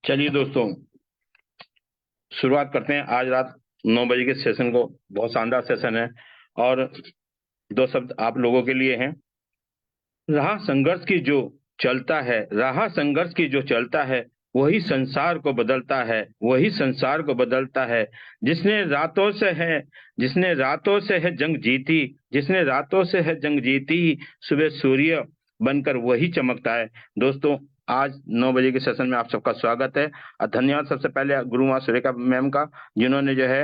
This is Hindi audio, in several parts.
चलिए दोस्तों, शुरुआत करते हैं आज रात 9 बजे के सेशन को। बहुत शानदार सेशन है और दो शब्द आप लोगों के लिए हैं। राह संघर्ष की जो चलता है वही संसार को बदलता है, वही संसार को बदलता है। जिसने रातों से है जिसने रातों से है जंग जीती, जिसने रातों से है जंग जीती, सुबह सूर्य बनकर वही चमकता है। दोस्तों, आज 9 बजे के सेशन में आप सबका स्वागत है और धन्यवाद सबसे पहले गुरु माँ सुरेखा मैम का, जिन्होंने जो है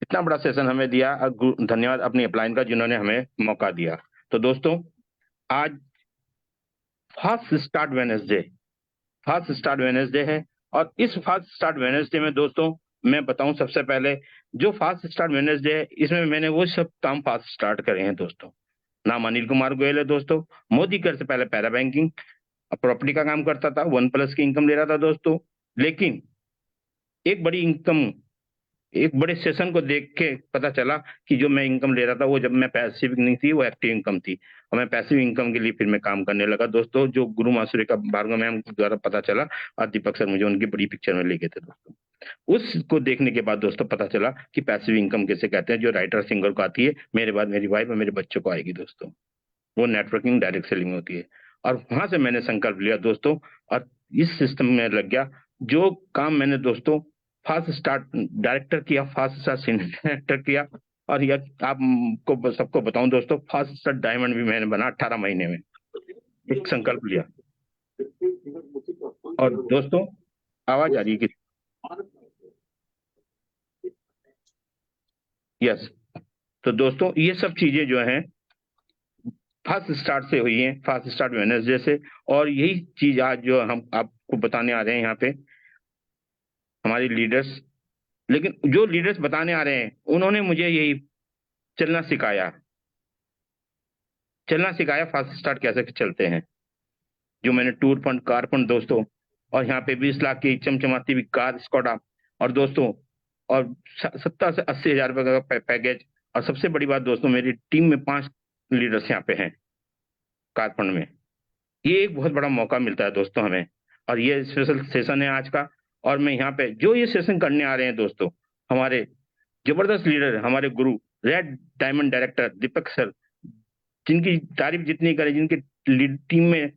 इतना बड़ा सेशन हमें दिया, और धन्यवाद अपनी अपलाइन का, जिन्होंने हमें मौका दिया। तो दोस्तों, आज fast start Wednesday fast start Wednesday है। और इस फास्ट स्टार्ट वेडनेसडे में दोस्तों, मैं बताऊं सबसे पहले, जो फास्ट स्टार्ट वेडनेसडे है इसमें मैंने वो सब काम फास्ट स्टार्ट करे हैं दोस्तों। नाम अनिल कुमार गोयल है दोस्तों। मोदी कर से पहले पैरा बैंकिंग प्रॉपर्टी का काम करता था, 1+ की इनकम ले रहा था दोस्तों। लेकिन एक बड़ी इनकम, एक बड़े सेशन को देख के पता चला कि जो मैं इनकम ले रहा था वो, जब मैं पैसिव नहीं थी, वो एक्टिव इनकम थी। और मैं पैसिव इनकम के लिए फिर मैं काम करने लगा दोस्तों, जो गुरु मासुरी का भार्गव मैम द्वारा पता चला और दीपक सर मुझे उनकी बड़ी पिक्चर में ले गए थे दोस्तों। उसको देखने के बाद दोस्तों पता चला कि पैसिव इनकम कैसे कहते हैं, जो राइटर सिंगर को आती है, मेरे बाद मेरी वाइफ और मेरे बच्चों को आएगी दोस्तों। वो नेटवर्किंग डायरेक्ट सेलिंग होती है। और वहां से मैंने संकल्प लिया दोस्तों, और इस सिस्टम में लग गया। जो काम मैंने दोस्तों फास्ट स्टार्ट डायरेक्टर किया, फास्ट स्टार्ट सीनियर डायरेक्टर किया, और यह आपको सबको बताऊं दोस्तों, फास्ट स्टार्ट डायमंड भी मैंने बना 18 महीने में। एक संकल्प लिया। और दोस्तों, आवाज आ रही है कि? यस। तो दोस्तों, ये सब चीजें जो हैं फास्ट स्टार्ट से हुई हैं, फास्ट स्टार्ट वेडनेसडे से। और यही चीज आज जो हम आपको बताने आ रहे हैं यहाँ पे, हमारे लीडर्स, लेकिन जो लीडर्स बताने आ रहे हैं उन्होंने मुझे यही चलना सिखाया, फास्ट स्टार्ट कैसे चलते हैं। जो मैंने टूर फंड, कार फंड दोस्तों, और यहाँ पे 20 लाख की चमचमाती हुई कार स्कोडा, और दोस्तों, और 70 से 80 हजार रुपए का पैकेज। और सबसे बड़ी बात दोस्तों, मेरी टीम में 5 लीडर्स यहाँ पे हैं कार फंड में। ये एक बहुत बड़ा मौका मिलता है दोस्तों हमें, और ये स्पेशल सेशन है आज का। और मैं यहाँ पे जो ये सेशन करने आ रहे हैं दोस्तों, हमारे जबरदस्त लीडर, हमारे गुरु, रेड डायमंड डायरेक्टर दीपक सर, जिनकी तारीफ जितनी करें, जिनकी टीम में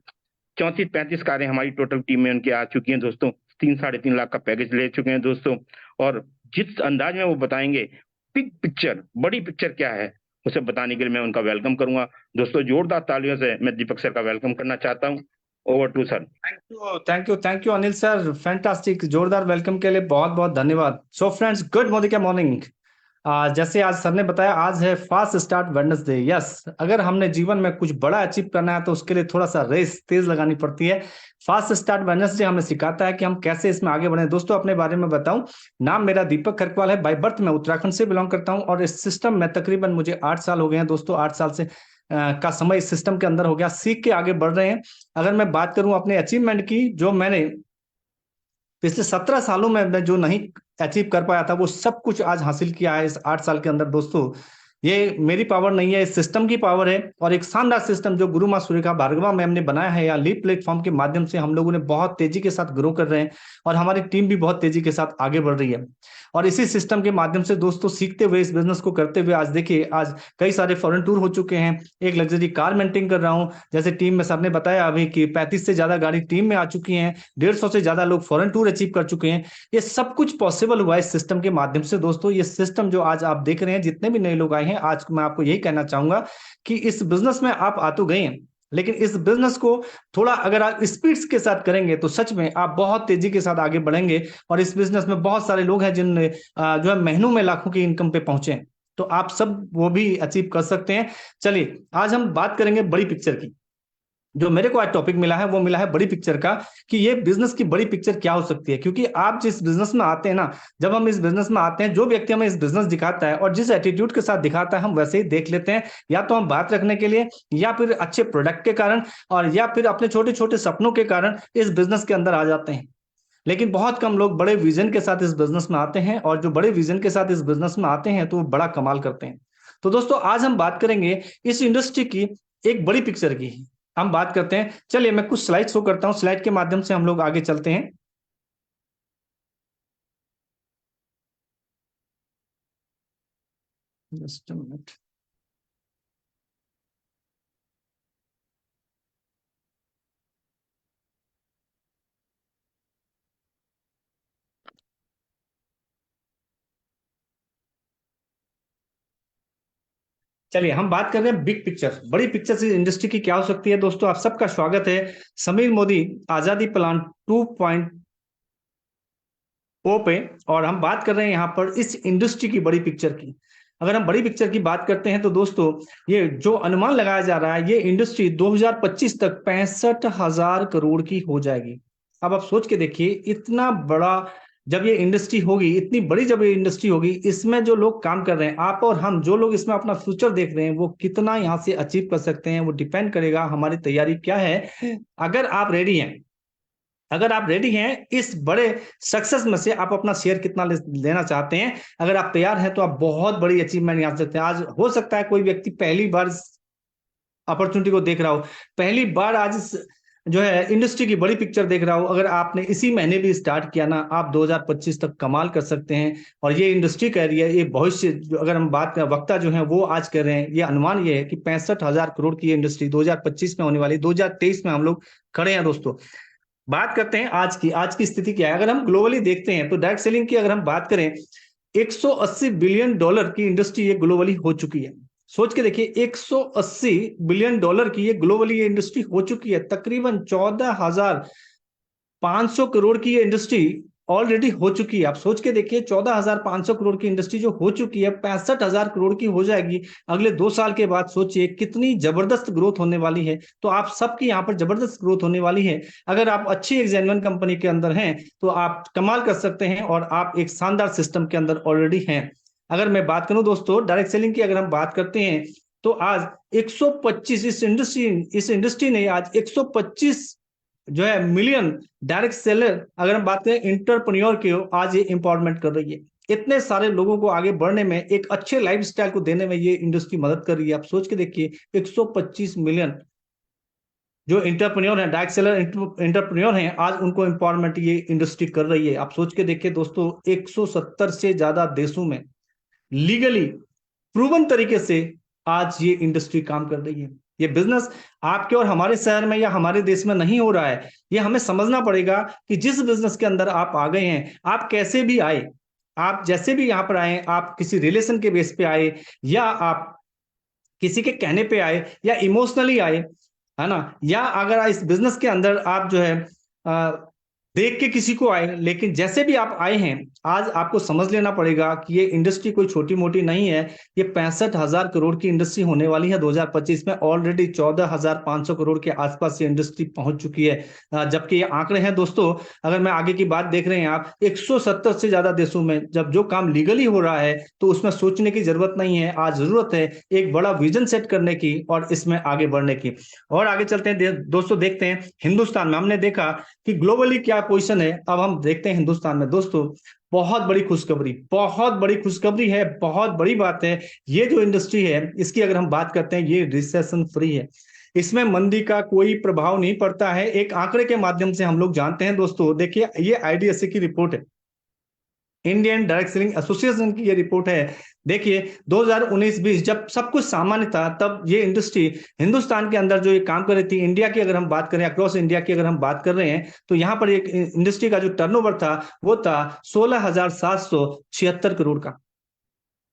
34-35 कारें हमारी टोटल टीम में उनकी आ चुकी हैं दोस्तों। 3-3.5 लाख का पैकेज ले चुके हैं दोस्तों। और जिस अंदाज में वो बताएंगे बिग पिक्चर, बड़ी पिक्चर क्या है, उसे बताने के लिए मैं उनका वेलकम करूंगा दोस्तों। जोरदार तालियों से मैं दीपक सर का वेलकम करना चाहता हूँ। Over to sir. Thank you Anil sir, fantastic, जोरदार वेलकम के लिए बहुत बहुत धन्यवाद। So friends, good morning morning. जैसे आज सर ने बताया, आज है फास्ट स्टार्ट वेडनेसडे। यस, अगर हमने जीवन में कुछ बड़ा अचीव करना है तो उसके लिए थोड़ा सा रेस तेज लगानी पड़ती है। फास्ट स्टार्ट वेडनेसडे हमें सिखाता है कि हम कैसे इसमें आगे बढ़े। दोस्तों, अपने बारे में बताऊं, नाम मेरा दीपक खरकवाल है। बाय बर्थ मैं उत्तराखंड से बिलोंग करता हूं, और इस सिस्टम में तकरीबन मुझे 8 साल हो गए हैं दोस्तों। 8 साल से का समय इस सिस्टम के अंदर हो गया, सीख के आगे बढ़ रहे हैं। अगर मैं बात करूं अपने अचीवमेंट की, जो मैंने पिछले 17 सालों में मैं जो नहीं अचीव कर पाया था, वो सब कुछ आज हासिल किया है इस 8 साल के अंदर दोस्तों। ये मेरी पावर नहीं है, इस सिस्टम की पावर है। और एक शानदार सिस्टम जो गुरु माँ सुरेखा भार्गवा मैम ने बनाया है, या लीप प्लेटफॉर्म के माध्यम से हम लोगों ने बहुत तेजी के साथ ग्रो कर रहे हैं, और हमारी टीम भी बहुत तेजी के साथ आगे बढ़ रही है। और इसी सिस्टम के माध्यम से दोस्तों, सीखते हुए, इस बिजनेस को करते हुए, आज देखिए, आज कई सारे फॉरेन टूर हो चुके हैं। एक लग्जरी कार मेंटेन कर रहा हूं, जैसे टीम में सर ने बताया अभी कि 35 से ज्यादा गाड़ी टीम में आ चुकी हैं। 150 से ज्यादा लोग फॉरेन टूर अचीव कर चुके हैं। ये सब कुछ पॉसिबल हुआ इस सिस्टम के माध्यम से दोस्तों। ये सिस्टम जो आज आप देख रहे हैं, जितने भी नए लोग आए हैं, आज मैं आपको यही कहना चाहूंगा कि इस बिजनेस में आप आ तो गए हैं, लेकिन इस बिजनेस को थोड़ा अगर आप स्पीड के साथ करेंगे तो सच में आप बहुत तेजी के साथ आगे बढ़ेंगे। और इस बिजनेस में बहुत सारे लोग हैं जिन जो है महीनों में लाखों की इनकम पे पहुंचे हैं, तो आप सब वो भी अचीव कर सकते हैं। चलिए, आज हम बात करेंगे बड़ी पिक्चर की। जो मेरे को आज टॉपिक मिला है वो मिला है बड़ी पिक्चर का, कि ये बिजनेस की बड़ी पिक्चर क्या हो सकती है। क्योंकि आप जिस बिजनेस में आते हैं ना, जब हम इस बिजनेस में आते हैं, जो व्यक्ति हमें इस बिजनेस दिखाता है और जिस एटीट्यूड के साथ दिखाता है, हम वैसे ही देख लेते हैं। या तो हम बात रखने के लिए, या फिर अच्छे प्रोडक्ट के कारण, और या फिर अपने छोटे छोटे सपनों के कारण इस बिजनेस के अंदर आ जाते हैं। लेकिन बहुत कम लोग बड़े विजन के साथ इस बिजनेस में आते हैं, और जो बड़े विजन के साथ इस बिजनेस में आते हैं तो वो बड़ा कमाल करते हैं। तो दोस्तों, आज हम बात करेंगे इस इंडस्ट्री की एक बड़ी पिक्चर की। हम बात करते हैं, चलिए मैं कुछ स्लाइड शो करता हूं, स्लाइड के माध्यम से हम लोग आगे चलते हैं। Just a minute. चलिए हम बात कर रहे हैं बिग पिक्चर, बड़ी पिक्चर से इंडस्ट्री की क्या हो सकती है। दोस्तों आप सबका स्वागत है समीर मोदी आजादी प्लान 2.0 पे। और हम बात कर रहे हैं यहाँ पर इस इंडस्ट्री की बड़ी पिक्चर की। अगर हम बड़ी पिक्चर की बात करते हैं तो दोस्तों ये जो अनुमान लगाया जा रहा है, ये इंडस्ट्री 2025 तक 65,000 करोड़ की हो जाएगी। अब आप सोच के देखिए, इतना बड़ा जब ये इंडस्ट्री होगी, इतनी बड़ी जब ये इंडस्ट्री होगी, इसमें जो लोग काम कर रहे हैं, आप और हम जो लोग इसमें अपना फ्यूचर देख रहे हैं, वो कितना यहाँ से अचीव कर सकते हैं, वो डिपेंड करेगा हमारी तैयारी क्या है। अगर आप रेडी हैं, अगर आप रेडी हैं इस बड़े सक्सेस में से आप अपना शेयर कितना लेना चाहते हैं, अगर आप तैयार हैं तो आप बहुत बड़ी अचीवमेंट यहाँ सकते हैं। आज हो सकता है कोई व्यक्ति पहली बार अपॉर्चुनिटी को देख रहा हो, पहली बार आज जो है इंडस्ट्री की बड़ी पिक्चर देख रहा हो। अगर आपने इसी महीने भी स्टार्ट किया ना, आप 2025 तक कमाल कर सकते हैं। और ये इंडस्ट्री कह रही है, ये भविष्य अगर हम बात करें, वक्ता जो है वो आज कर रहे हैं, ये अनुमान ये है कि 65,000 करोड़ की इंडस्ट्री 2025 में होने वाली, 2023 में हम लोग खड़े हैं। दोस्तों बात करते हैं आज की स्थिति क्या है। अगर हम ग्लोबली देखते हैं तो डायरेक्ट सेलिंग की अगर हम बात करें, 180 बिलियन डॉलर की इंडस्ट्री ये ग्लोबली हो चुकी है। सोच के देखिए, 180 बिलियन डॉलर की ये ग्लोबली ये इंडस्ट्री हो चुकी है। तकरीबन 14,500 करोड़ की ये इंडस्ट्री ऑलरेडी हो चुकी है। आप सोच के देखिए, 14,500 करोड़ की इंडस्ट्री जो हो चुकी है, 65,000 करोड़ की हो जाएगी अगले 2 साल के बाद। सोचिए कितनी जबरदस्त ग्रोथ होने वाली है। तो आप सबकी यहाँ पर जबरदस्त ग्रोथ होने वाली है। अगर आप अच्छी एक जेन्युइन कंपनी के अंदर हैं तो आप कमाल कर सकते हैं, और आप एक शानदार सिस्टम के अंदर ऑलरेडी हैं। अगर मैं बात करूं दोस्तों डायरेक्ट सेलिंग की, अगर हम बात करते हैं तो आज 125 इस इंडस्ट्री ने आज 125 जो है मिलियन डायरेक्ट सेलर, अगर हम बात करें इंटरप्रेन्योर की, आज ये एम्पावरमेंट कर रही है। इतने सारे लोगों को आगे बढ़ने में, एक अच्छे लाइफस्टाइल को देने में ये इंडस्ट्री मदद कर रही है। आप सोच के देखिए, 125 मिलियन जो इंटरप्रेन्योर है, डायरेक्ट सेलर इंटरप्रेन्योर हैं, आज उनको एम्पावरमेंट ये इंडस्ट्री कर रही है। आप सोच के देखिए दोस्तों, 170 से ज्यादा देशों में लीगली प्रूवन तरीके से आज ये इंडस्ट्री काम कर रही है। ये बिजनेस आपके और हमारे शहर में या हमारे देश में नहीं हो रहा है। ये हमें समझना पड़ेगा कि जिस बिजनेस के अंदर आप आ गए हैं, आप कैसे भी आए, आप जैसे भी यहाँ पर आए, आप किसी रिलेशन के बेस पे आए, या आप किसी के कहने पे आए, या इमोशनली आए, है ना, या अगर इस बिजनेस के अंदर आप जो है देख के किसी को आए, लेकिन जैसे भी आप आए हैं, आज आपको समझ लेना पड़ेगा कि ये इंडस्ट्री कोई छोटी मोटी नहीं है। ये 65,000 करोड़ की इंडस्ट्री होने वाली है 2025 में। ऑलरेडी 14,500 करोड़ के आसपास ये इंडस्ट्री पहुंच चुकी है। जबकि ये आंकड़े हैं दोस्तों, अगर मैं आगे की बात देख रहे हैं आप, 170 से ज्यादा देशों में जब जो काम लीगली हो रहा है, तो उसमें सोचने की जरूरत नहीं है। आज जरूरत है एक बड़ा विजन सेट करने की और इसमें आगे बढ़ने की। और आगे चलते हैं दोस्तों, देखते हैं हिंदुस्तान में। हमने देखा कि ग्लोबली क्या पोजीशन है, अब हम देखते हैं हिंदुस्तान में। दोस्तों बहुत बड़ी खुशखबरी, बहुत बड़ी खुशखबरी है, बहुत बड़ी बात है। ये जो इंडस्ट्री है, इसकी अगर हम बात करते हैं, ये रिसेशन फ्री है। इसमें मंदी का कोई प्रभाव नहीं पड़ता है। एक आंकड़े के माध्यम से हम लोग जानते हैं दोस्तों, देखिए ये आईडीएसए की रिपोर्ट है, इंडियन डायरेक्ट सेलिंग एसोसिएशन की ये रिपोर्ट है। देखिए 2019-20 जब सब कुछ सामान्य था, तब ये इंडस्ट्री हिंदुस्तान के अंदर जो ये काम कर रही थी, इंडिया की अगर हम बात करें, अक्रॉस इंडिया की अगर हम बात कर रहे हैं, तो यहाँ पर एक इंडस्ट्री का जो टर्नओवर था वो था 16,776 करोड़ का।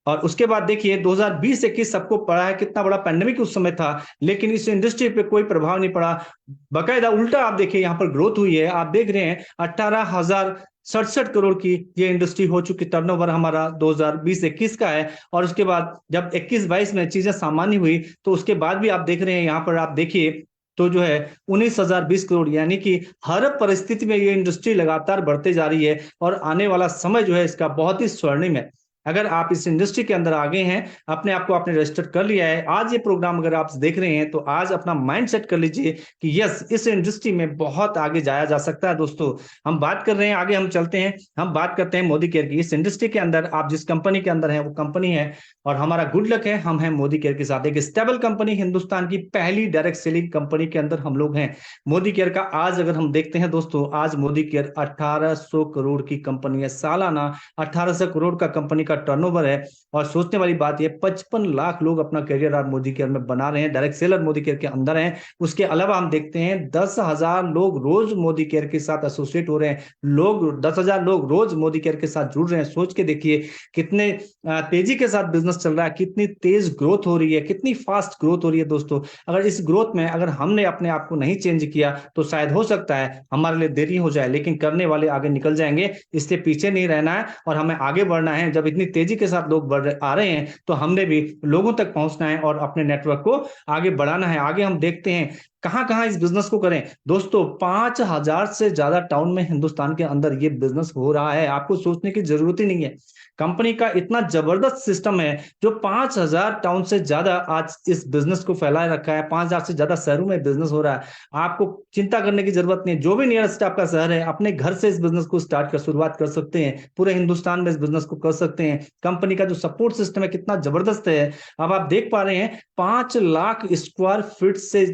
और उसके बाद देखिए 2020-21 सबको पड़ा है, कितना बड़ा पैंडेमिक उस समय था, लेकिन इस इंडस्ट्री पे कोई प्रभाव नहीं पड़ा। बाकायदा उल्टा आप देखिए यहाँ पर ग्रोथ हुई है। आप देख रहे हैं 18,067 करोड़ की ये इंडस्ट्री हो चुकी, टर्नओवर हमारा 2020-21 का है। और उसके बाद जब 21-22 में चीजें सामान्य हुई, तो उसके बाद भी आप देख रहे हैं, यहाँ पर आप देखिए तो जो है 19,020 करोड़, यानी कि हर परिस्थिति में ये इंडस्ट्री लगातार बढ़ते जा रही है। और आने वाला समय जो है इसका बहुत ही स्वर्णिम है। अगर आप इस इंडस्ट्री के अंदर आ गए हैं, अपने आप को आपने रजिस्टर कर लिया है, आज ये प्रोग्राम अगर आप देख रहे हैं, तो आज अपना माइंड सेट कर लीजिए कि यस, इस इंडस्ट्री में बहुत आगे जाया जा सकता है। दोस्तों हम बात कर रहे हैं, आगे हम चलते हैं, हम बात करते हैं मोदी केयर की। इस इंडस्ट्री के अंदर आप जिस कंपनी के अंदर है, वो कंपनी है, और हमारा गुड लक है, हम हैं मोदी केयर के साथ। एक स्टेबल कंपनी, हिंदुस्तान की पहली डायरेक्ट सेलिंग कंपनी के अंदर हम लोग हैं। मोदी केयर का आज अगर हम देखते हैं दोस्तों, आज मोदी केयर 1800 करोड़ की कंपनी है। सालाना 1800 करोड़ का कंपनी का टर्नओवर है। और सोचने वाली बात यह 55 लाख लोग अपना करियर आज मोदी केयर में बना रहे हैं, डायरेक्ट सेलर मोदी केयर के अंदर हैं। उसके अलावा हम देखते हैं 10,000 लोग रोज मोदी केयर के साथ एसोसिएट हो रहे हैं, लोग 10,000 लोग रोज मोदी केयर के साथ जुड़ रहे हैं। सोच के देखिए कितने तेजी के साथ बिजनेस चल रहा है, कितनी तेज ग्रोथ हो रही है, कितनी फास्ट ग्रोथ हो रही है दोस्तों। अगर इस ग्रोथ में अगर हमने अपने आप को नहीं चेंज किया तो शायद हो सकता है हमारे लिए देरी हो जाए, लेकिन करने वाले आगे निकल जाएंगे। इसलिए पीछे नहीं रहना है और हमें आगे बढ़ना है। जब इतनी तेजी के साथ लोग आ रहे हैं तो हमने भी लोगों तक पहुंचना है और अपने नेटवर्क को आगे बढ़ाना है। आगे हम देखते हैं कहां कहां इस बिजनेस को करें दोस्तों। 5,000 से ज्यादा टाउन में हिंदुस्तान के अंदर ये बिजनेस हो रहा है, आपको सोचने की जरूरत ही नहीं है। कंपनी का इतना जबरदस्त सिस्टम है जो 5,000 टाउन से ज्यादा आज इस बिजनेस को फैलाए रखा है। 5,000 से ज्यादा शहरों में बिजनेस हो रहा है। आपको चिंता करने की जरूरत नहीं है, जो भी नियरेस्ट आपका शहर है अपने घर से इस बिजनेस को शुरुआत कर सकते हैं। पूरे हिंदुस्तान में इस बिजनेस को कर सकते हैं। कंपनी का जो सपोर्ट सिस्टम है कितना जबरदस्त है। अब आप देख पा रहे हैं 5 लाख स्क्वायर फीट से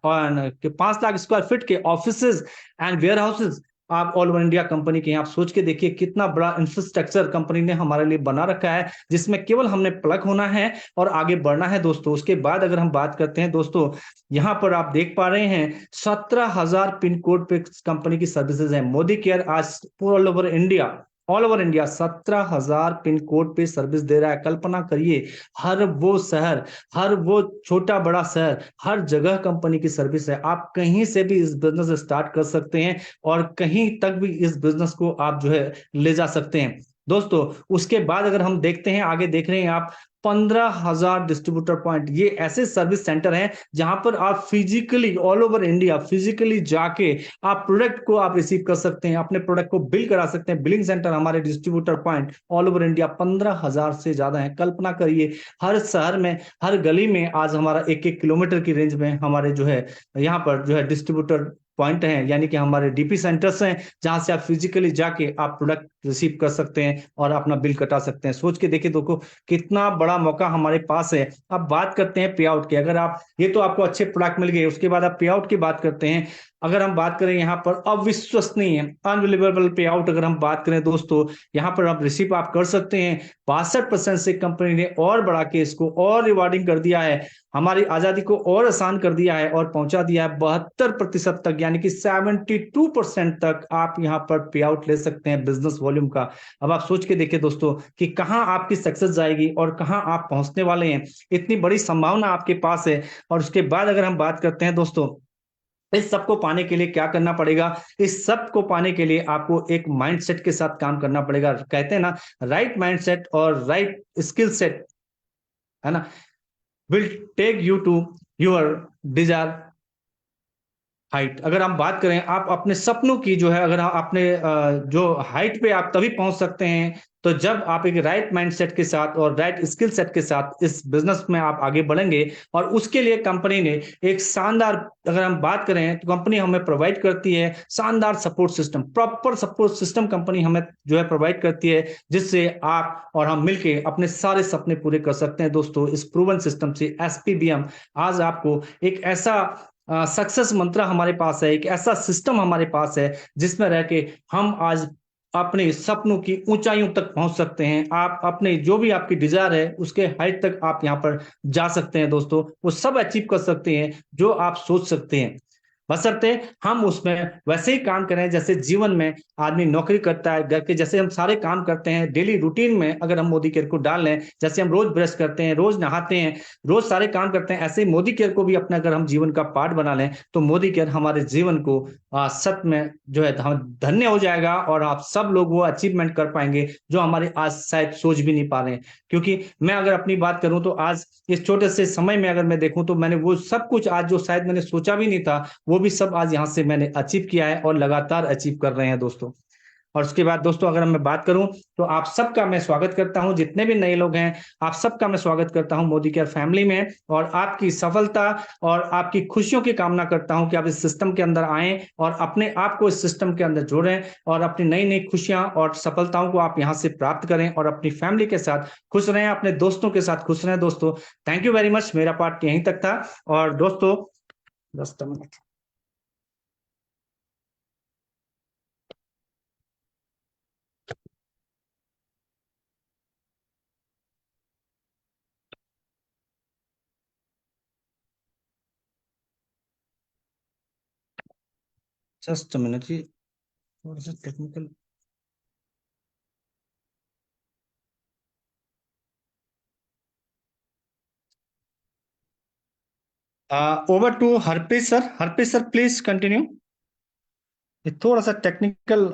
5 लाख स्क्वायर फीट के ऑफिसेज एंड वेयर हाउसेज आप ऑल ओवर इंडिया कंपनी के हैं। आप सोच के देखिए कितना बड़ा इंफ्रास्ट्रक्चर कंपनी ने हमारे लिए बना रखा है, जिसमें केवल हमने प्लग होना है और आगे बढ़ना है दोस्तों। उसके बाद अगर हम बात करते हैं दोस्तों, यहां पर आप देख पा रहे हैं 17,000 पिन कोड पे कंपनी की सर्विसेज है। मोदी केयर आज all over India 17,000 pin code पे सर्विस दे रहा है। कल्पना करिए हर वो शहर, हर वो छोटा बड़ा शहर, हर जगह कंपनी की सर्विस है। आप कहीं से भी इस बिजनेस स्टार्ट कर सकते हैं और कहीं तक भी इस बिजनेस को आप जो है ले जा सकते हैं दोस्तों। उसके बाद अगर हम देखते हैं, आगे देख रहे हैं आप 15,000 डिस्ट्रीब्यूटर पॉइंट, ये ऐसे सर्विस सेंटर हैं जहां पर आप physically all over India physically जाके आप प्रोडक्ट को आप रिसीव कर सकते हैं, अपने प्रोडक्ट को बिल करा सकते हैं। बिलिंग सेंटर हमारे distributor point all over India 15,000 से ज्यादा है। कल्पना करिए हर शहर में, हर गली में आज हमारा 1-1 किलोमीटर की रेंज में हमारे जो है यहाँ पर जो है डिस्ट्रीब्यूटर पॉइंट हैं, यानी कि हमारे डीपी सेंटर्स हैं, जहां से आप फिजिकली जाके आप प्रोडक्ट रिसीव कर सकते हैं और अपना बिल कटा सकते हैं। सोच के देखिए देखो कितना बड़ा मौका हमारे पास है। अब बात करते हैं पे आउट की। अगर आप, ये तो आपको अच्छे प्रोडक्ट मिल गए, उसके बाद आप पे आउट की बात करते हैं। अगर हम बात करें यहाँ पर अविश्वसनीय अनबिलीवेबल पे आउट, अगर हम बात करें दोस्तों, यहाँ पर आप रिसीव आप कर सकते हैं। 62% से कंपनी ने और बढ़ा के इसको और रिवार्डिंग कर दिया है, हमारी आजादी को और आसान कर दिया है और पहुंचा दिया है 72% तक, यानी कि 72% तक आप यहाँ पर पे आउट ले सकते हैं बिजनेस वॉल्यूम का। अब आप सोच के देखिए दोस्तों कि कहां आपकी सक्सेस जाएगी और कहां आप पहुंचने वाले हैं। इतनी बड़ी संभावना आपके पास है। और उसके बाद अगर हम बात करते हैं दोस्तों, इस सब को पाने के लिए क्या करना पड़ेगा? इस सब को पाने के लिए आपको एक माइंडसेट के साथ काम करना पड़ेगा। कहते हैं ना, राइट माइंडसेट और राइट स्किल सेट, है ना, will take you to your desire height. अगर हम बात करें आप अपने सपनों की जो है, अगर आप अपने जो हाइट पे आप तभी पहुंच सकते हैं तो जब आप एक राइट माइंडसेट के साथ और राइट स्किल सेट के साथ इस बिजनेस में आप आगे बढ़ेंगे। और उसके लिए कंपनी ने एक शानदार, अगर हम बात करें तो कंपनी हमें प्रोवाइड करती है शानदार support system, proper support system company हमें जो है प्रोवाइड करती है, जिससे आप और हम मिलके अपने सारे सपने पूरे कर सकते हैं दोस्तों। इस प्रूवन सिस्टम से एसपीबीएम आज आपको एक ऐसा सक्सेस मंत्र हमारे पास है, एक ऐसा सिस्टम हमारे पास है जिसमें रह के हम आज अपने सपनों की ऊंचाइयों तक पहुंच सकते हैं। आप अपने जो भी आपकी डिजायर है उसके हाइट तक आप यहां पर जा सकते हैं दोस्तों। वो सब अचीव कर सकते हैं जो आप सोच सकते हैं, बशर्ते हम उसमें वैसे ही काम करें जैसे जीवन में आदमी नौकरी करता है, घर के जैसे हम सारे काम करते हैं डेली रूटीन में। अगर हम मोदी केयर को डाल लें, जैसे हम रोज ब्रश करते हैं, रोज नहाते हैं, रोज सारे काम करते हैं, ऐसे ही मोदी केयर को भी अपना अगर हम जीवन का पार्ट बना लें तो मोदी केयर हमारे जीवन को सच में जो है धन्य हो जाएगा और आप सब लोग वो अचीवमेंट कर पाएंगे जो हमारे आज शायद सोच भी नहीं पा रहे हैं। क्योंकि मैं अगर अपनी बात करूं तो आज इस छोटे से समय में अगर मैं देखूं तो मैंने वो सब कुछ आज जो शायद मैंने सोचा भी नहीं था वो भी सब आज यहां से मैंने अचीव किया है और लगातार अचीव कर रहे हैं दोस्तों। और उसके बाद दोस्तों अगर मैं बात करूं तो आप सबका मैं स्वागत करता हूं, जितने भी नए लोग हैं आप सबका मैं स्वागत करता हूं मोदी केयर फैमिली में, और आपकी सफलता और आपकी खुशियों की कामना करता हूं कि आप इस सिस्टम के अंदर आएं और अपने आप को इस सिस्टम के अंदर जोड़ें और अपनी नई नई खुशियां और सफलताओं को आप यहां से प्राप्त करें और अपनी फैमिली के साथ खुश रहें, अपने दोस्तों के साथ खुश रहें दोस्तों। थैंक यू वेरी मच, मेरा पार्ट यहीं तक था। और दोस्तों 10 मिनट जस्ट मिनट जी, थोड़ा सा technical. Over to Harpreet sir. Harpreet sir please continue. ये थोड़ा सा टेक्निकल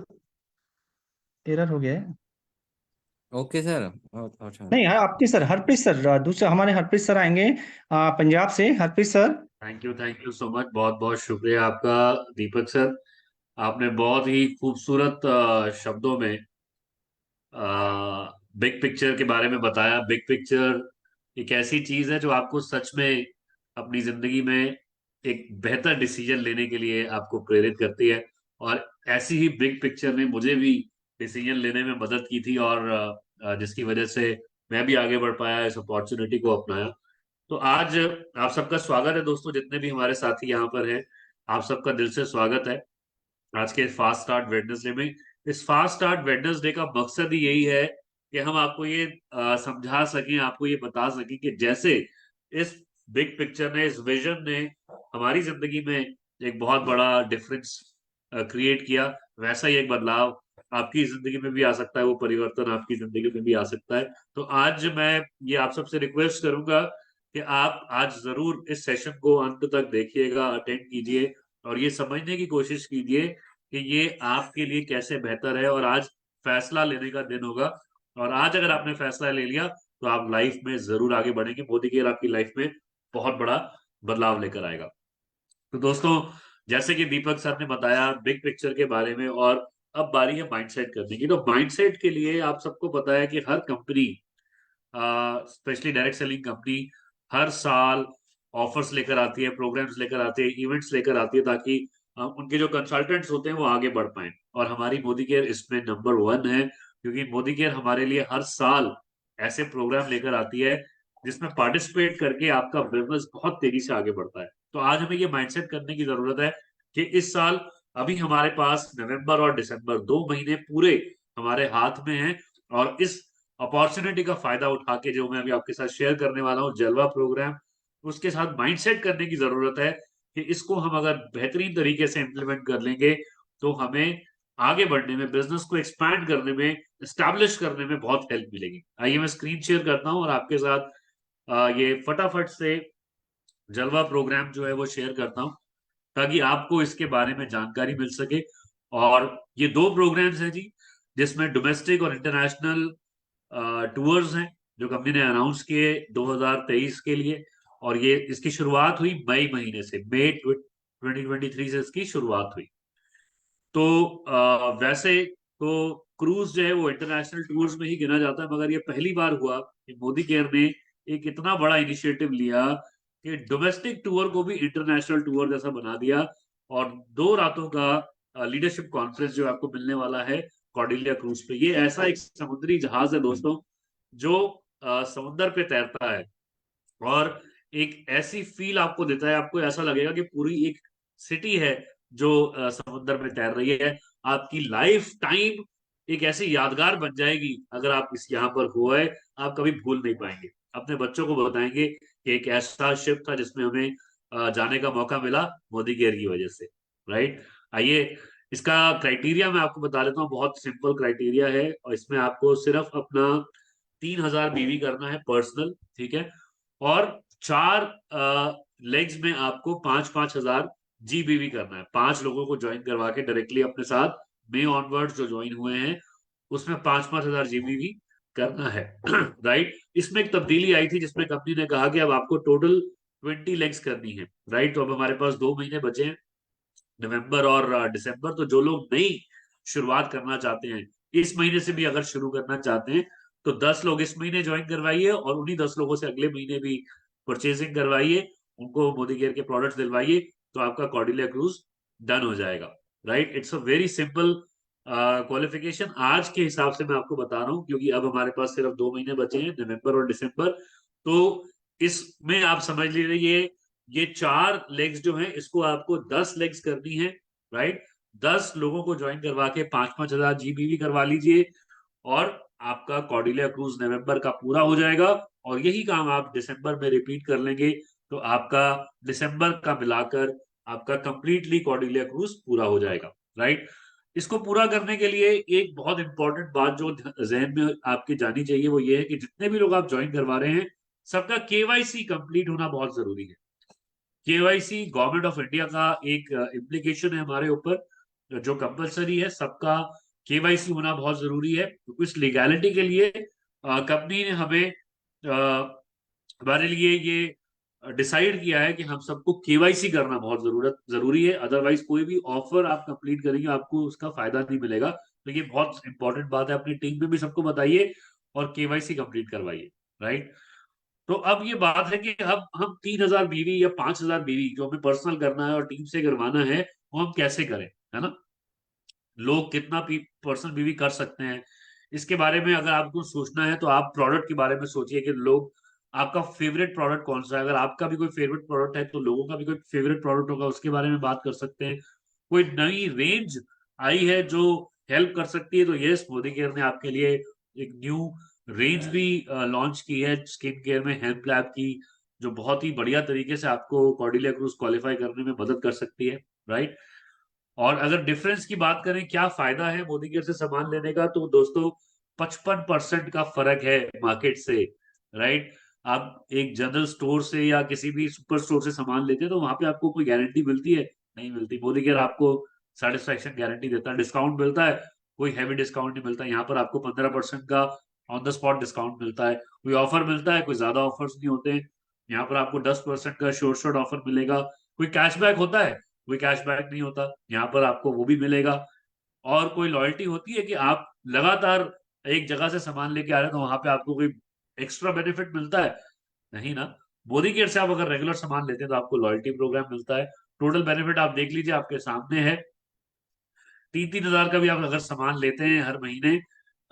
एरर हो गया है। ओके सर, बहुत अच्छा। नहीं है आपकी सर, हरप्रीत सर, दूसरे हमारे हरप्रीत सर आएंगे पंजाब से। Harpreet sir. Thank you so much. बहुत बहुत शुक्रिया आपका दीपक सर। आपने बहुत ही खूबसूरत शब्दों में बिग पिक्चर के बारे में बताया। बिग पिक्चर एक ऐसी चीज है जो आपको सच में अपनी जिंदगी में एक बेहतर डिसीजन लेने के लिए आपको प्रेरित करती है। और ऐसी ही बिग पिक्चर ने मुझे भी डिसीजन लेने में मदद की थी, और जिसकी वजह से मैं भी आगे बढ़ पाया, इस अपॉर्चुनिटी को अपनाया। तो आज आप सबका स्वागत है दोस्तों, जितने भी हमारे साथी यहाँ पर हैं, आप सबका दिल से स्वागत है आज के फास्ट स्टार्ट वेडनेसडे में। इस फास्ट स्टार्ट वेडनेसडे का मकसद ही यही है कि हम आपको ये समझा सकें, आपको ये बता सकें कि जैसे इस बिग पिक्चर ने, इस विजन ने हमारी जिंदगी में एक बहुत बड़ा डिफरेंस क्रिएट किया, वैसा ही एक बदलाव आपकी जिंदगी में भी आ सकता है, वो परिवर्तन आपकी जिंदगी में भी आ सकता है। तो आज मैं ये आप सबसे रिक्वेस्ट करूंगा कि आप आज जरूर इस सेशन को अंत तक देखिएगा, अटेंड कीजिए और ये समझने की कोशिश कीजिए कि ये आपके लिए कैसे बेहतर है। और आज फैसला लेने का दिन होगा, और आज अगर आपने फैसला ले लिया तो आप लाइफ में जरूर आगे बढ़ेंगे। मोदी केयर आपकी लाइफ में बहुत बड़ा बदलाव लेकर आएगा। तो दोस्तों, जैसे कि दीपक सर ने बताया बिग पिक्चर के बारे में, और अब बारी है माइंडसेट करने की। तो माइंडसेट के लिए आप सबको पता है कि हर company, specially direct selling company, हर साल ऑफर्स लेकर आती है, प्रोग्राम्स लेकर आती है, इवेंट्स लेकर आती है, ताकि उनके जो कंसल्टेंट्स होते हैं वो आगे बढ़ पाए। और हमारी मोदी केयर इसमें नंबर 1 है, क्योंकि मोदी केयर हमारे लिए हर साल ऐसे प्रोग्राम लेकर आती है जिसमें पार्टिसिपेट करके आपका बिजनेस बहुत तेजी से आगे बढ़ता है। तो आज हमें ये माइंडसेट करने की जरूरत है कि इस साल अभी हमारे पास नवंबर और दिसंबर 2 महीने पूरे हमारे हाथ में हैं, और इस अपॉर्चुनिटी का फायदा उठा के जो मैं अभी आपके साथ शेयर करने वाला हूँ जलवा प्रोग्राम, उसके साथ माइंडसेट करने की जरूरत है कि इसको हम अगर बेहतरीन तरीके से इम्प्लीमेंट कर लेंगे तो हमें आगे बढ़ने में, बिजनेस को एक्सपैंड करने में, स्टैब्लिश करने में बहुत हेल्प मिलेगी। आइए मैं स्क्रीन शेयर करता हूँ और आपके साथ ये फटाफट से जलवा प्रोग्राम जो है वो शेयर करता हूँ, ताकि आपको इसके बारे में जानकारी मिल सके। और ये 2 प्रोग्राम्स हैं जी, जिसमें डोमेस्टिक और इंटरनेशनल टूर्स हैं जो कंपनी ने अनाउंस किए 2023 के लिए। और ये इसकी शुरुआत हुई मई महीने से, मई 2023 से इसकी शुरुआत हुई। तो वैसे तो क्रूज जो है वो इंटरनेशनल टूर्स में ही गिना जाता है, मगर ये पहली बार हुआ कि मोदी केयर ने एक इतना बड़ा इनिशिएटिव लिया कि डोमेस्टिक टूर को भी इंटरनेशनल टूर जैसा बना दिया। और 2 रातों का लीडरशिप कॉन्फ्रेंस जो आपको मिलने वाला है कॉर्डिलिया क्रूज पे। ये ऐसा एक समुद्री जहाज है दोस्तों जो समुद्र पे तैरता है, और एक ऐसी फील आपको देता है, आपको ऐसा लगेगा कि पूरी एक सिटी है जो समुद्र में तैर रही है। आपकी लाइफ टाइम एक ऐसी यादगार बन जाएगी, अगर आप इस यहाँ पर हुए, आप कभी भूल नहीं पाएंगे। अपने बच्चों को बताएंगे कि एक ऐसा शिप था जिसमें हमें जाने का मौका मिला मोदी केयर की वजह से। राइट। आइए इसका क्राइटेरिया मैं आपको बता देता हूँ, बहुत सिंपल क्राइटेरिया है, और इसमें आपको सिर्फ अपना 3,000 बीवी करना है पर्सनल, ठीक है। और 4 लेग्स में आपको 5-5 हजार जीबीवी करना है। 5 लोगों को ज्वाइन करवा के डायरेक्टली अपने साथ मई ऑनवर्ड्स जो ज्वाइन हुए हैं उसमें 5-5 हजार जीबीवी करना है। राइट। इसमें एक तब्दीली आई थी जिसमें कंपनी ने कहा कि अब आपको टोटल 20 लेग्स करनी है। राइट। तो अब हमारे पास 2 महीने बचे हैं, नवंबर और दिसंबर। तो जो लोग नई शुरुआत करना चाहते हैं, इस महीने से भी अगर शुरू करना चाहते हैं, तो 10 लोग इस महीने ज्वाइन करवाइए और उन्हीं 10 लोगों से अगले महीने भी परचेजिंग करवाइए, उनको मोदी केयर के प्रोडक्ट्स दिलवाइए, तो आपका कॉर्डिलिया क्रूज डन हो जाएगा। Right. It's a very simple qualification आज के हिसाब से मैं आपको बता रहा हूँ, क्योंकि अब हमारे पास सिर्फ 2 महीने बचे हैं, नवंबर और दिसंबर। तो इसमें आप समझ लीजिए ये 4 लेग्स जो हैं इसको आपको 10 लेग्स करनी है। राइट। 10 लोगों को ज्वाइन करवा के 5-5 हजार जीबीवी करवा लीजिए, और आपका कॉर्डिलिया क्रूज नवंबर का पूरा हो जाएगा। और यही काम आप दिसंबर में रिपीट कर लेंगे, तो आपका दिसंबर का मिलाकर आपका कंप्लीटली कॉर्डिलिया क्रूज पूरा हो जाएगा, राइट। इसको पूरा करने के लिए एक बहुत इंपॉर्टेंट बात जो जहन में आपके जानी चाहिए वो ये है कि जितने भी लोग आप ज्वाइन करवा रहे हैं सबका केवाईसी कंप्लीट होना बहुत जरूरी है। केवाईसी गवर्नमेंट ऑफ इंडिया का एक इम्प्लीकेशन है हमारे ऊपर, जो कंपलसरी है, सबका केवाईसी होना बहुत जरूरी है। तो इस लीगैलिटी के लिए कंपनी ने हमें हमारे लिए ये डिसाइड किया है कि हम सबको केवाईसी करना बहुत जरूरी है। अदरवाइज कोई भी ऑफर आप कंप्लीट करेंगे आपको उसका फायदा नहीं मिलेगा। तो ये बहुत इंपॉर्टेंट बात है, अपनी टीम में भी सबको बताइए और केवाईसी कंप्लीट करवाइए, राइट। तो अब ये बात है कि अब हम 3,000 बीवी या 5,000 बीवी जो हमें पर्सनल करना है और टीम से करवाना है वो हम कैसे करें, है ना। लोग कितना पर्सनल बीवी कर सकते हैं इसके बारे में अगर आपको सोचना है तो आप प्रोडक्ट के बारे में सोचिए कि लोग आपका फेवरेट प्रोडक्ट कौन सा है। अगर आपका भी कोई फेवरेट प्रोडक्ट है तो लोगों का भी कोई फेवरेट प्रोडक्ट होगा, उसके बारे में बात कर सकते हैं। कोई नई रेंज आई है जो हेल्प कर सकती है तो यस, मोदी केयर ने आपके लिए एक न्यू रेंज भी लॉन्च की है स्किन केयर में, हेम्प लैब की, जो बहुत ही बढ़िया तरीके से आपको कॉर्डिलिया क्रूज क्वालिफाई करने में मदद कर सकती है, राइट। और अगर डिफरेंस की बात करें क्या फायदा है मोदी केयर से सामान लेने का, तो दोस्तों 55% का फर्क है मार्केट से, राइट। आप एक जनरल स्टोर से या किसी भी सुपर स्टोर से सामान लेते हैं तो वहां पे आपको कोई गारंटी मिलती है? नहीं मिलती। मोदी केयर आपको सेटिस्फेक्शन गारंटी देता है, डिस्काउंट मिलता है, कोई हैवी डिस्काउंट नहीं मिलता। यहाँ पर आपको 15% का ऑन द स्पॉट डिस्काउंट मिलता है, कोई ऑफर मिलता है, कोई ज्यादा ऑफर्स नहीं होते हैं। यहाँ पर आपको 10% का शॉर्ट शॉर्ट ऑफर मिलेगा। कोई कैशबैक होता है? कोई कैशबैक नहीं होता। यहाँ पर आपको वो भी मिलेगा। और कोई लॉयल्टी होती है कि आप लगातार एक जगह से सामान लेके आ रहे हैं तो वहां पे आपको कोई एक्स्ट्रा बेनिफिट मिलता है? नहीं ना। मोदी केयर से आप अगर रेगुलर सामान लेते हैं तो आपको लॉयल्टी प्रोग्राम मिलता है। टोटल बेनिफिट आप देख लीजिए, आपके सामने है। 3-3 हजार का भी आप अगर सामान लेते हैं हर महीने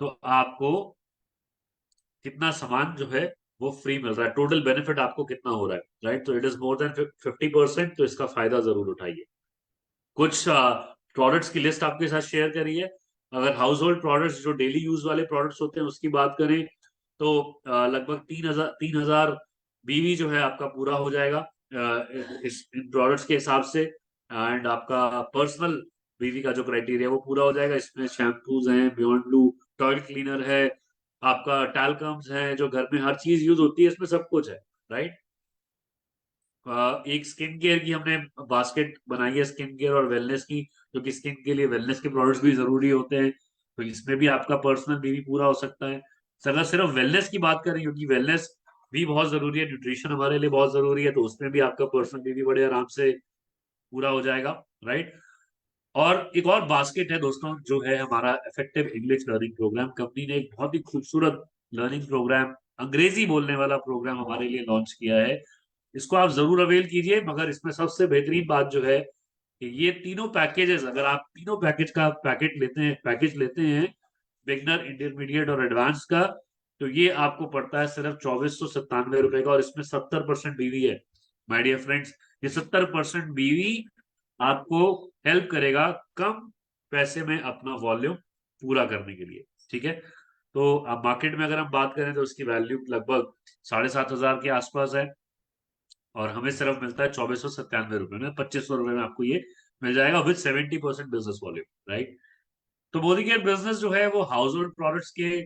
तो आपको कितना सामान जो है वो फ्री मिल रहा है। टोटल बेनिफिट आपको कितना हो रहा है, राइट। तो इट इज मोर देन 50%। तो इसका फायदा जरूर उठाइए। कुछ प्रोडक्ट्स की लिस्ट आपके साथ शेयर करी है। अगर हाउस होल्ड प्रोडक्ट्स जो डेली यूज वाले प्रोडक्ट्स होते हैं उसकी बात करें तो लगभग 3,000 बीवी जो है आपका पूरा हो जाएगा इस इन प्रोडक्ट्स के हिसाब से। एंड आपका पर्सनल बीवी का जो क्राइटेरिया वो पूरा हो जाएगा। इसमें शैम्पूज हैं, बियॉन्ड ब्लू टॉयलेट क्लीनर है, आपका टैल्कम्स है, जो घर में हर चीज यूज होती है इसमें सब कुछ है, राइट। एक स्किन केयर की हमने बास्केट बनाई है, स्किन केयर और वेलनेस की, जो कि स्किन के लिए वेलनेस के प्रोडक्ट्स भी जरूरी होते हैं। तो इसमें भी आपका पर्सनल बीवी पूरा हो सकता है। तो अगर सिर्फ वेलनेस की बात करें, क्योंकि वेलनेस भी बहुत जरूरी है, न्यूट्रिशन हमारे लिए बहुत जरूरी है, तो उसमें भी आपका पर्सनल बीवी बड़े आराम से पूरा हो जाएगा, राइट। और एक और बास्केट है दोस्तों जो है हमारा effective English learning programme. Company ने एक बहुत ही खूबसूरत लर्निंग प्रोग्राम, अंग्रेजी बोलने वाला प्रोग्राम हमारे लिए लॉन्च किया है। इसको आप जरूर अवेल कीजिए। मगर इसमें सबसे बेहतरीन बात जो है कि ये तीनों पैकेजेस, अगर आप तीनों पैकेज का पैकेज लेते हैं, बिगनर, इंटरमीडिएट और एडवांस का, तो ये आपको पड़ता है सिर्फ 2497 रुपए का। और इसमें 70% बीवी है माय डियर फ्रेंड्स। ये 70% बीवी आपको हेल्प करेगा कम पैसे में अपना वॉल्यूम पूरा करने के लिए, ठीक है। तो अब मार्केट में अगर हम बात करें तो उसकी वैल्यू लगभग 7,500 के आसपास है और हमें सिर्फ मिलता है 2,497 रुपए में। 2,500 रुपए में आपको ये मिल जाएगा विद 70% बिजनेस वॉल्यूम, राइट। तो मोदी केयर बिजनेस जो है वो हाउस होल्ड प्रोडक्ट्स के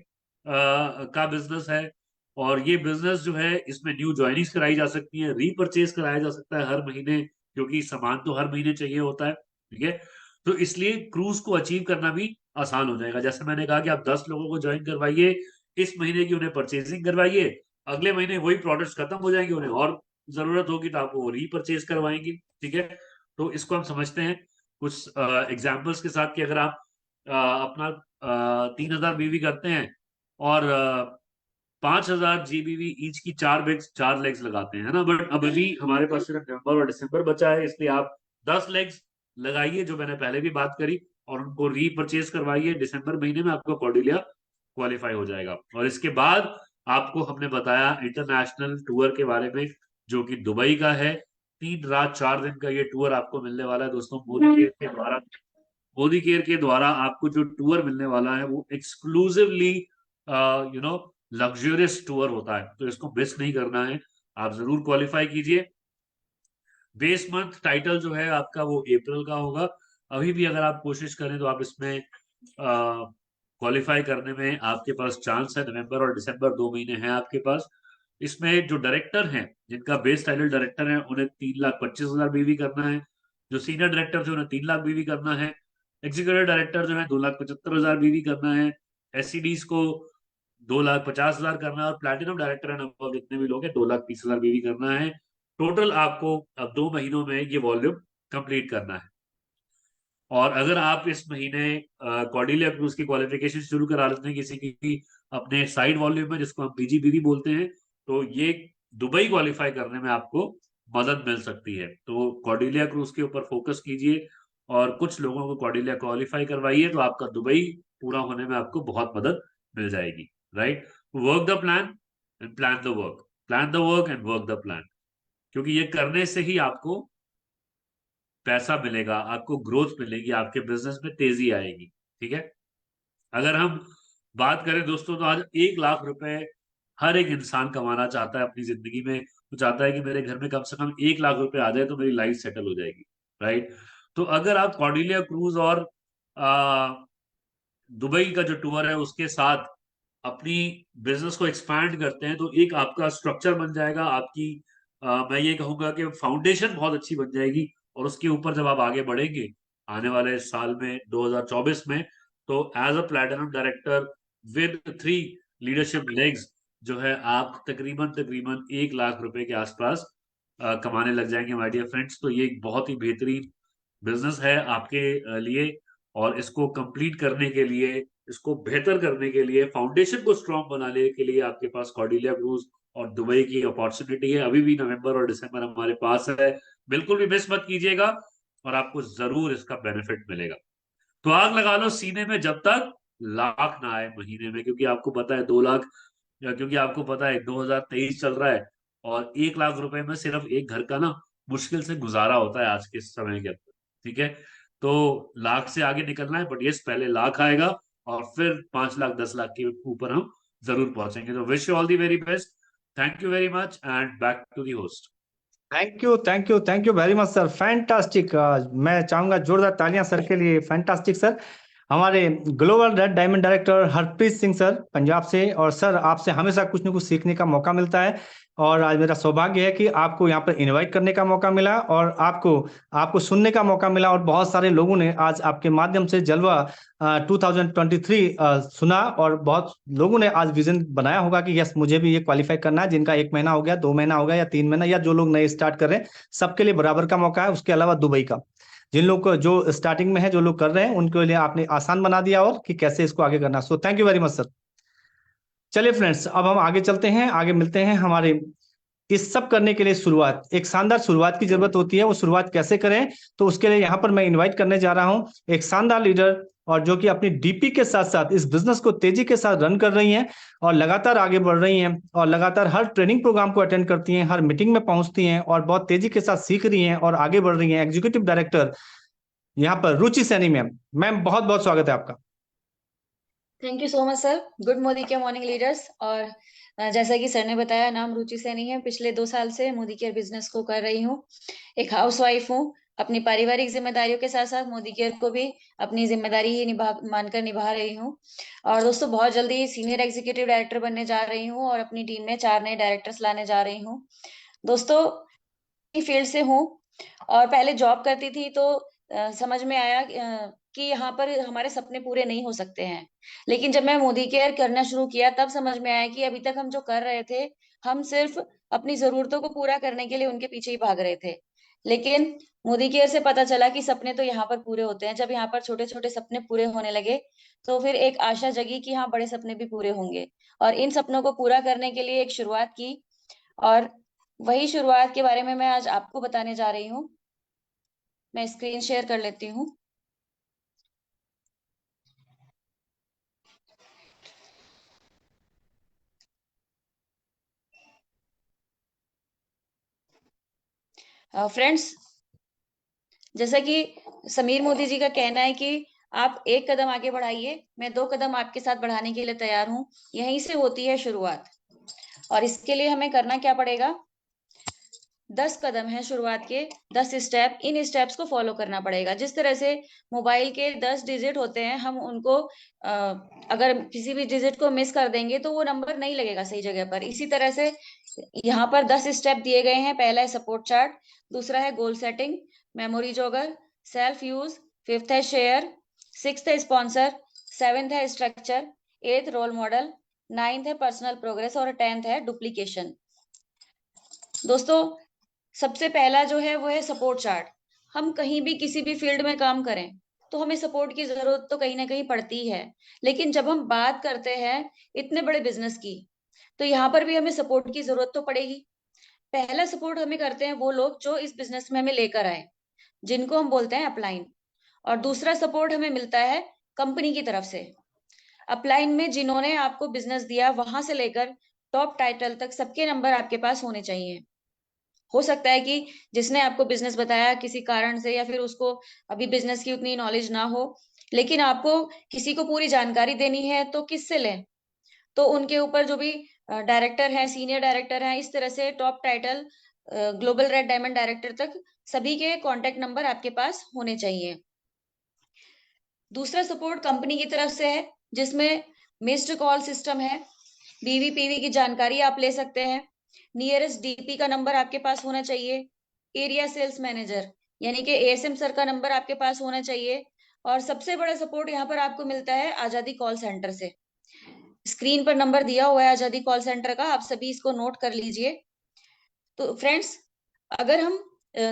का बिजनेस है। और ये बिजनेस जो है इसमें न्यू ज्वाइनिंग्स कराई जा सकती है, रीपर्चेज कराया जा सकता है हर महीने, क्योंकि सामान तो हर महीने चाहिए होता है, ठीक है। तो इसलिए क्रूज को अचीव करना भी आसान हो जाएगा। जैसे मैंने कहा कि आप 10 लोगों को ज्वाइन करवाइए, इस महीने की उन्हें परचेजिंग करवाइए, अगले महीने वही प्रोडक्ट्स खत्म हो जाएंगे, उन्हें और जरूरत होगी तो आप वो रीपर्चेज करवाएंगे, ठीक है। तो इसको हम समझते हैं कुछ एग्जाम्पल्स के साथ कि अगर आप अपना 3,000 बीवी करते हैं और 5,000 जीबीवी ईच की 4 लेग्स लगाते हैं, है ना। बट अब अभी हमारे पास सिर्फ नवंबर और दिसंबर बचा है, इसलिए आप 10 लेग्स लगाइए जो मैंने पहले भी बात करी, और उनको रीपर्चेज करवाइए। दिसंबर महीने में आपका कॉर्डिलिया क्वालिफाई हो जाएगा। और इसके बाद आपको हमने बताया इंटरनेशनल टूर के बारे में, जो कि दुबई का है। 3 रात 4 दिन का ये टूर आपको मिलने वाला है दोस्तों। मोदी केयर के द्वारा आपको जो टूर मिलने वाला है वो exclusively you know luxurious tour होता है। तो इसको मिस नहीं करना है, आप जरूर क्वालिफाई कीजिए। बेस मंथ टाइटल जो है आपका वो अप्रैल का होगा। अभी भी अगर आप कोशिश करें तो आप इसमें क्वालिफाई करने में आपके पास चांस है। नवंबर और दिसंबर 2 महीने हैं आपके पास। इसमें जो डायरेक्टर हैं, जिनका बेस टाइटल डायरेक्टर है, उन्हें 3,25,000 बीवी करना है। जो सीनियर डायरेक्टर थे उन्हें 3 लाख बीवी करना है। एग्जीक्यूटिव डायरेक्टर जो है 2,75,000 बीवी करना है। एससीडीज को 2,50,000 करना है। और प्लैटिनम डायरेक्टर एंड अबव जितने भी लोग हैं 2,30,000 बीवी करना है। टोटल आपको अब 2 महीनों में ये वॉल्यूम कंप्लीट करना है। और अगर आप इस महीने कॉर्डिलिया क्रूज की क्वालिफिकेशन शुरू करा लेते हैं किसी की अपने साइड वॉल्यूम में, जिसको हम पीजीबीवी बोलते हैं, तो ये दुबई क्वालिफाई करने में आपको मदद मिल सकती है। तो कॉर्डिलिया क्रूज के ऊपर फोकस कीजिए और कुछ लोगों को कॉर्डिलिया क्वालिफाई करवाइए, तो आपका दुबई पूरा होने में आपको बहुत मदद मिल जाएगी। Right, work the plan and plan the work, plan the work and work the plan, क्योंकि ये करने से ही आपको पैसा मिलेगा, आपको ग्रोथ मिलेगी, आपके बिजनेस में तेजी आएगी। ठीक है, अगर हम बात करें दोस्तों, तो आज 1 लाख रुपए हर एक इंसान कमाना चाहता है अपनी जिंदगी में। वो चाहता है कि मेरे घर में कम से कम 1 लाख रुपए आ जाए तो मेरी लाइफ सेटल हो जाएगी। राइट, तो अगर आप कॉर्डिलिया क्रूज और आ, दुबई का जो टूर है उसके साथ अपनी बिजनेस को एक्सपैंड करते हैं, तो एक आपका स्ट्रक्चर बन जाएगा। आपकी मैं ये कहूंगा कि फाउंडेशन बहुत अच्छी बन जाएगी। और उसके ऊपर जब आप आगे बढ़ेंगे आने वाले साल में 2024 में, तो as a platinum director with 3 leadership legs जो है आप तकरीबन तकरीबन 1 लाख रुपए के आसपास कमाने लग जाएंगे माय डियर फ्रेंड्स। तो ये एक बहुत ही बेहतरीन बिजनेस है आपके लिए। और इसको कंप्लीट करने के लिए, इसको बेहतर करने के लिए, फाउंडेशन को स्ट्रांग बनाने के लिए आपके पास कॉर्डिलिया क्रूज और दुबई की अपॉर्चुनिटी है। अभी भी नवंबर और दिसंबर हमारे पास है, बिल्कुल भी मिस मत कीजिएगा और आपको जरूर इसका बेनिफिट मिलेगा। तो आग लगा लो सीने में जब तक लाख ना आए महीने में, क्योंकि आपको पता है 2 लाख, या क्योंकि आपको पता है 2023 चल रहा है और 1 लाख रुपए में सिर्फ एक घर का ना मुश्किल से गुजारा होता है आज के समय के अंदर। ठीक है, तो लाख से आगे निकलना है, बट यस पहले लाख आएगा और फिर 5 लाख 10 लाख के ऊपर हम जरूर पहुंचेंगे। तो wish you all the very best. Thank you very much and back to the host. Thank you very much sir, fantastic. मैं चाहूंगा जोरदार तालियां सर के लिए, फैंटास्टिक सर। हमारे global red diamond director Harpreet Singh sir Punjab से। और सर आपसे हमेशा कुछ न कुछ सीखने का मौका मिलता है और आज मेरा सौभाग्य है कि आपको यहाँ पर इनवाइट करने का मौका मिला और आपको आपको सुनने का मौका मिला। और बहुत सारे लोगों ने आज आपके माध्यम से जलवा 2023 सुना और बहुत लोगों ने आज विजन बनाया होगा कि यस मुझे भी ये क्वालिफाई करना है। जिनका 1 महीना हो गया, 2 महीना हो गया या 3 महीना, या जो लोग नए स्टार्ट कर रहे हैं, सबके लिए बराबर का मौका है। उसके अलावा दुबई का जिन लोग को जो स्टार्टिंग में है, जो लोग कर रहे हैं, उनके लिए आपने आसान बना दिया और कि कैसे इसको आगे करना। So thank you very much sir. चलिए फ्रेंड्स, अब हम आगे चलते हैं, आगे मिलते हैं। हमारे इस सब करने के लिए शुरुआत, एक शानदार शुरुआत की जरूरत होती है। वो शुरुआत कैसे करें, तो उसके लिए यहाँ पर मैं इनवाइट करने जा रहा हूँ एक शानदार लीडर, और जो कि अपनी डीपी के साथ साथ इस बिजनेस को तेजी के साथ रन कर रही हैं और लगातार आगे बढ़ रही हैं और लगातार हर ट्रेनिंग प्रोग्राम को अटेंड करती हैं, हर मीटिंग में पहुंचती हैं और बहुत तेजी के साथ सीख रही हैं और आगे बढ़ रही हैं। एग्जीक्यूटिव डायरेक्टर यहाँ पर रुचि सैनी मैम। मैम बहुत बहुत स्वागत है आपका। Thank you so much sir. Good Modi के मॉर्निंग लीडर्स। और जैसा कि सर ने बताया, नाम रुचि सैनी है। पिछले 2 साल से मोदी केयर बिजनेस को कर रही हूँ। एक हाउसवाइफ हूँ। अपनी पारिवारिक जिम्मेदारियों के साथ साथ मोदी केयर को भी अपनी जिम्मेदारी ही मानकर निभा रही हूँ। और दोस्तों बहुत जल्दी सीनियर एग्जीक्यूटिव डायरेक्टर बनने जा रही हूँ और अपनी टीम में 4 नए डायरेक्टर्स लाने जा रही हूँ। दोस्तों फील्ड से हूँ और पहले जॉब करती थी, तो समझ में आया कि यहाँ पर हमारे सपने पूरे नहीं हो सकते हैं। लेकिन जब मैं मोदी केयर करना शुरू किया, तब समझ में आया कि अभी तक हम जो कर रहे थे, हम सिर्फ अपनी जरूरतों को पूरा करने के लिए उनके पीछे ही भाग रहे थे। लेकिन मोदी केयर से पता चला कि सपने तो यहाँ पर पूरे होते हैं। जब यहाँ पर छोटे छोटे सपने पूरे होने लगे, तो फिर एक आशा जगी कि हाँ, बड़े सपने भी पूरे होंगे। और इन सपनों को पूरा करने के लिए एक शुरुआत की, और वही शुरुआत के बारे में मैं आज आपको बताने जा रही हूँ। मैं स्क्रीन शेयर कर लेती हूँ। फ्रेंड्स, जैसा कि समीर मोदी जी का कहना है कि आप एक कदम आगे बढ़ाइए, मैं 2 कदम आपके साथ बढ़ाने के लिए तैयार हूं। यहीं से होती है शुरुआत। और इसके लिए हमें करना क्या पड़ेगा? 10 कदम है शुरुआत के, 10 स्टेप, इन स्टेप्स को फॉलो करना पड़ेगा। जिस तरह से मोबाइल के 10 डिजिट होते हैं, हम उनको अगर किसी भी डिजिट को मिस कर देंगे तो वो नंबर नहीं लगेगा सही जगह पर। इसी तरह से यहाँ पर 10 स्टेप दिए गए हैं। पहला है सपोर्ट चार्ट, दूसरा है goal setting, memory jogger, self use, fifth है शेयर, सिक्स्थ है स्पॉन्सर, सेवेंथ है स्ट्रक्चर, एथ रोल मॉडल, नाइन्थ है पर्सनल प्रोग्रेस और 10th है डुप्लीकेशन। दोस्तों, सबसे पहला जो है वो है सपोर्ट चार्ट। हम कहीं भी किसी भी फील्ड में काम करें तो हमें सपोर्ट की जरूरत तो कहीं ना कहीं पड़ती है, लेकिन जब हम बात करते हैं इतने बड़े बिजनेस की, तो यहाँ पर भी हमें सपोर्ट की जरूरत तो पड़ेगी। पहला सपोर्ट हमें करते हैं वो लोग जो इस बिजनेस में हमें लेकर आए, जिनको हम बोलते हैं अपलाइन। और दूसरा सपोर्ट हमें मिलता है कंपनी की तरफ से। अपलाइन में जिन्होंने आपको बिजनेस दिया, वहां से लेकर टॉप टाइटल तक सबके नंबर आपके पास होने चाहिए। हो सकता है कि जिसने आपको बिजनेस बताया किसी कारण से, या फिर उसको अभी बिजनेस की उतनी नॉलेज ना हो, लेकिन आपको किसी को पूरी जानकारी देनी है तो किससे लें? तो उनके ऊपर जो भी डायरेक्टर है, सीनियर डायरेक्टर है, इस तरह से top title global red diamond director तक सभी के कॉन्टेक्ट नंबर आपके पास होने चाहिए। दूसरा सपोर्ट कंपनी की तरफ से है, जिसमें मिस्ड कॉल सिस्टम है, बीवीपीवी की जानकारी आप ले सकते हैं, नियरेस्ट डीपी का नंबर आपके पास होना चाहिए, एरिया सेल्स मैनेजर यानी कि एएसएम सर का नंबर आपके पास होना चाहिए। और सबसे बड़ा सपोर्ट यहाँ पर आपको मिलता है आजादी कॉल सेंटर से। स्क्रीन पर नंबर दिया हुआ है आजादी कॉल सेंटर का, आप सभी इसको नोट कर लीजिए। तो फ्रेंड्स, अगर हम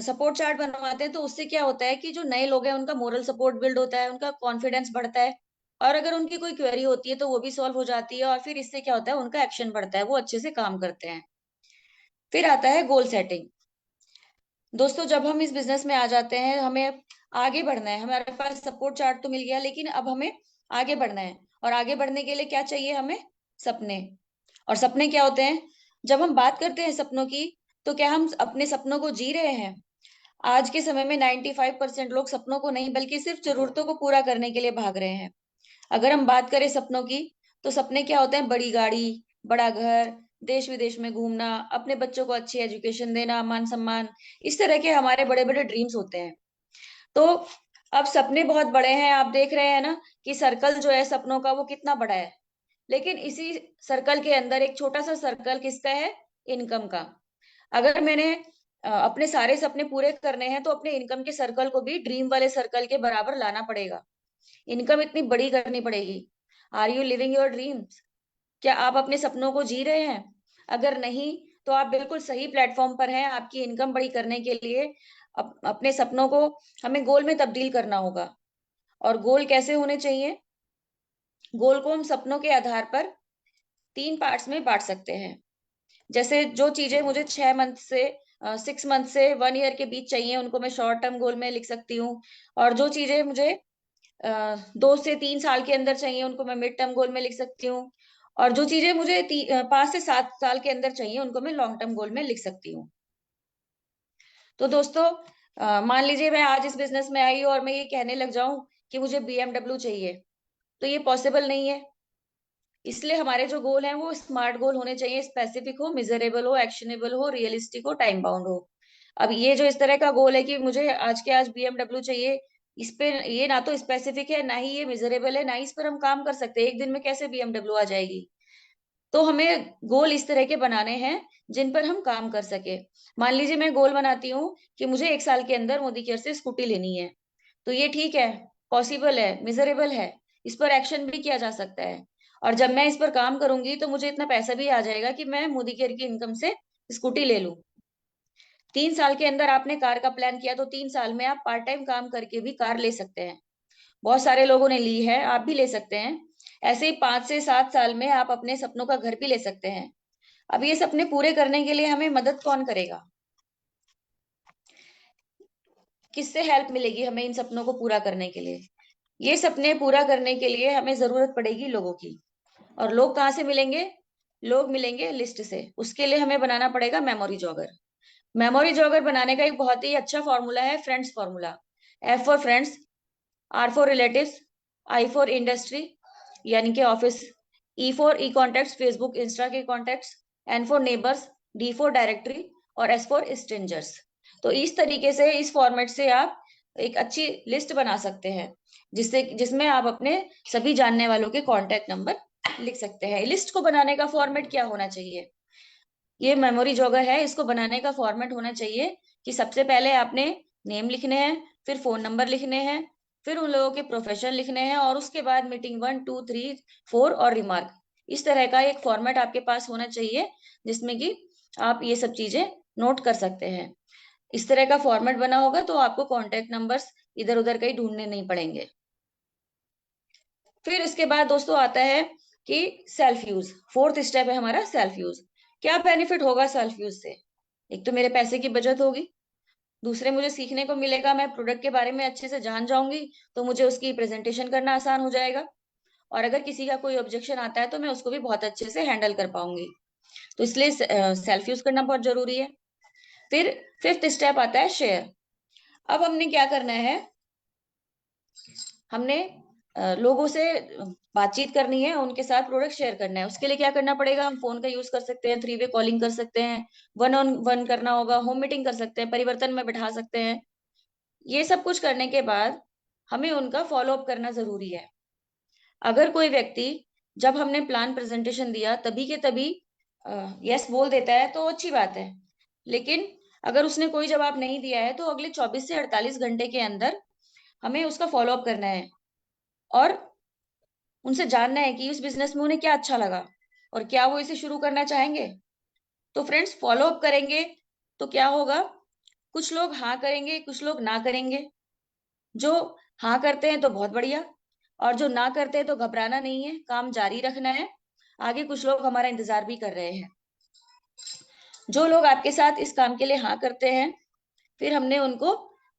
सपोर्ट चार्ट बनवाते हैं तो उससे क्या होता है कि जो नए लोग हैं उनका मोरल सपोर्ट बिल्ड होता है, उनका कॉन्फिडेंस बढ़ता है, और अगर उनकी कोई क्वेरी होती है तो वो भी सॉल्व हो जाती है, और फिर इससे क्या होता है, उनका एक्शन बढ़ता है, वो अच्छे से काम करते हैं। फिर आता है गोल सेटिंग। दोस्तों, जब हम इस बिजनेस में आ जाते हैं, हमें आगे बढ़ना है। हमारे पास सपोर्ट चार्ट तो मिल गया, लेकिन अब हमें आगे बढ़ना है। और आगे बढ़ने के लिए क्या चाहिए हमें? सपने। और सपने क्या होते हैं? जब हम बात करते हैं सपनों की, तो क्या हम अपने सपनों को जी रहे हैं? आज के समय में 95% लोग सपनों को नहीं, बल्कि सिर्फ जरूरतों को पूरा करने के लिए भाग रहे हैं। अगर हम बात करें सपनों की, तो सपने क्या होते हैं? बड़ी गाड़ी, बड़ा घर, देश विदेश में घूमना, अपने बच्चों को अच्छी एजुकेशन देना, मान सम्मान, इस तरह के हमारे बड़े बड़े ड्रीम्स होते हैं। तो अब सपने बहुत बड़े हैं, आप देख रहे हैं ना कि सर्कल जो है सपनों का वो कितना बड़ा है। लेकिन इसी सर्कल के अंदर एक छोटा सा सर्कल किसका है? इनकम का। अगर मैंने अपने सारे सपने पूरे करने हैं तो अपने इनकम के सर्कल को भी ड्रीम वाले सर्कल के बराबर लाना पड़ेगा। इनकम इतनी बड़ी करनी पड़ेगी। Are you living your dreams? क्या आप अपने सपनों को जी रहे हैं? अगर नहीं, तो आप बिल्कुल सही प्लेटफॉर्म पर हैं। आपकी इनकम बड़ी करने के लिए अपने सपनों को हमें गोल में तब्दील करना होगा। और गोल कैसे होने चाहिए? गोल को हम सपनों के आधार पर 3 पार्ट्स में बांट सकते हैं। जैसे जो चीजें मुझे 6 मंथ से 6 मंथ से 1 ईयर के बीच चाहिए, उनको मैं शॉर्ट टर्म गोल में लिख सकती हूँ। और जो चीजें मुझे 2 से 3 साल के अंदर चाहिए, उनको मैं मिड टर्म गोल में लिख सकती हूँ। और जो चीजें मुझे 5 से 7 साल के अंदर चाहिए, उनको मैं लॉन्ग टर्म गोल में लिख सकती हूँ। तो दोस्तों, मान लीजिए मैं आज इस बिजनेस में आई और मैं ये कहने लग जाऊं कि मुझे BMW चाहिए, तो ये पॉसिबल नहीं है। इसलिए हमारे जो गोल हैं वो स्मार्ट गोल होने चाहिए, स्पेसिफिक हो, मेजरेबल हो, एक्शनेबल हो, रियलिस्टिक हो, टाइम बाउंड हो। अब ये जो इस तरह का गोल है कि मुझे आज के आज BMW चाहिए, इस पे ये ना तो स्पेसिफिक है, ना ही ये मेजरेबल है, ना ही इस पर हम काम कर सकते हैं। एक दिन में कैसे BMW आ जाएगी? तो हमें गोल इस तरह के बनाने हैं जिन पर हम काम कर सके। मान लीजिए मैं गोल बनाती हूँ कि मुझे 1 साल के अंदर मोदी केयर से स्कूटी लेनी है, तो ये ठीक है, पॉसिबल है, मेजरेबल है, इस पर एक्शन भी किया जा सकता है। और जब मैं इस पर काम करूंगी तो मुझे इतना पैसा भी आ जाएगा कि मैं मोदी केयर की इनकम से स्कूटी ले लूं। 3 साल के अंदर आपने कार का प्लान किया, तो 3 साल में आप पार्ट टाइम काम करके भी कार ले सकते हैं। बहुत सारे लोगों ने ली है, आप भी ले सकते हैं। ऐसे ही 5 से 7 साल में आप अपने सपनों का घर भी ले सकते हैं। अब ये सपने पूरे करने के लिए हमें मदद कौन करेगा? किससे हेल्प मिलेगी हमें इन सपनों को पूरा करने के लिए? ये सपने पूरा करने के लिए हमें जरूरत पड़ेगी लोगों की। और लोग कहाँ से मिलेंगे? लोग मिलेंगे लिस्ट से। उसके लिए हमें बनाना पड़ेगा मेमोरी जॉगर। मेमोरी जॉगर बनाने का एक बहुत ही अच्छा फॉर्मूला है, friends formula. F for friends, R for relatives, I for industry यानी कि office, E for E contact, Facebook Insta के contacts, N for neighbours, D for directory, और एस फॉर स्ट्रेंजर्स। तो इस तरीके से, इस फॉर्मेट से आप एक अच्छी लिस्ट बना सकते हैं, जिसमें आप अपने सभी जानने वालों के कॉन्टेक्ट नंबर लिख सकते हैं। लिस्ट को बनाने का फॉर्मेट क्या होना चाहिए? ये मेमोरी जॉगर है, इसको बनाने का फॉर्मेट होना चाहिए कि सबसे पहले आपने नेम लिखने हैं, फिर फोन नंबर लिखने हैं, फिर उन लोगों के प्रोफेशन लिखने हैं, और उसके बाद मीटिंग 1 2 3 4 और रिमार्क। इस तरह का एक फॉर्मेट आपके पास होना चाहिए जिसमें कि आप ये सब चीजें नोट कर सकते हैं। इस तरह का फॉर्मेट बना होगा तो आपको कॉन्टेक्ट नंबर्स इधर उधर कहीं ढूंढने नहीं पड़ेंगे। फिर इसके बाद दोस्तों आता है कि सेल्फ यूज। फोर्थ स्टेप है हमारा सेल्फ यूज। क्या बेनिफिट होगा सेल्फ यूज से? एक तो मेरे पैसे की बचत होगी, दूसरे मुझे सीखने को मिलेगा, मैं प्रोडक्ट के बारे में अच्छे से जान जाऊंगी तो मुझे उसकी प्रेजेंटेशन करना आसान हो जाएगा, और अगर किसी का कोई ऑब्जेक्शन आता है तो मैं उसको भी बहुत अच्छे से हैंडल कर पाऊंगी। तो इसलिए सेल्फ यूज करना बहुत जरूरी है। फिर फिफ्थ स्टेप आता है शेयर। अब हमने क्या करना है, हमने लोगों से बातचीत करनी है, उनके साथ प्रोडक्ट शेयर करना है। उसके लिए क्या करना पड़ेगा? हम फोन का यूज कर सकते हैं, 3 वे कॉलिंग कर सकते हैं, 1-on-1 करना होगा, होम मीटिंग कर सकते हैं, परिवर्तन में बैठा सकते हैं। ये सब कुछ करने के बाद हमें उनका फॉलो अप करना जरूरी है। अगर कोई व्यक्ति, जब हमने प्लान प्रेजेंटेशन दिया तभी के तभी यस बोल देता है तो अच्छी बात है, लेकिन अगर उसने कोई जवाब नहीं दिया है तो अगले 24 से 48 घंटे के अंदर हमें उसका फॉलो अप करना है, और उनसे जानना है कि उस बिजनेस में उन्हें क्या अच्छा लगा और क्या वो इसे शुरू करना चाहेंगे। तो फ्रेंड्स, फॉलो अप करेंगे तो क्या होगा? कुछ लोग हाँ करेंगे, कुछ लोग ना करेंगे। जो हाँ करते हैं तो बहुत बढ़िया, और जो ना करते हैं तो घबराना नहीं है, काम जारी रखना है। आगे कुछ लोग हमारा इंतजार भी कर रहे हैं। जो लोग आपके साथ इस काम के लिए हाँ करते हैं, फिर हमने उनको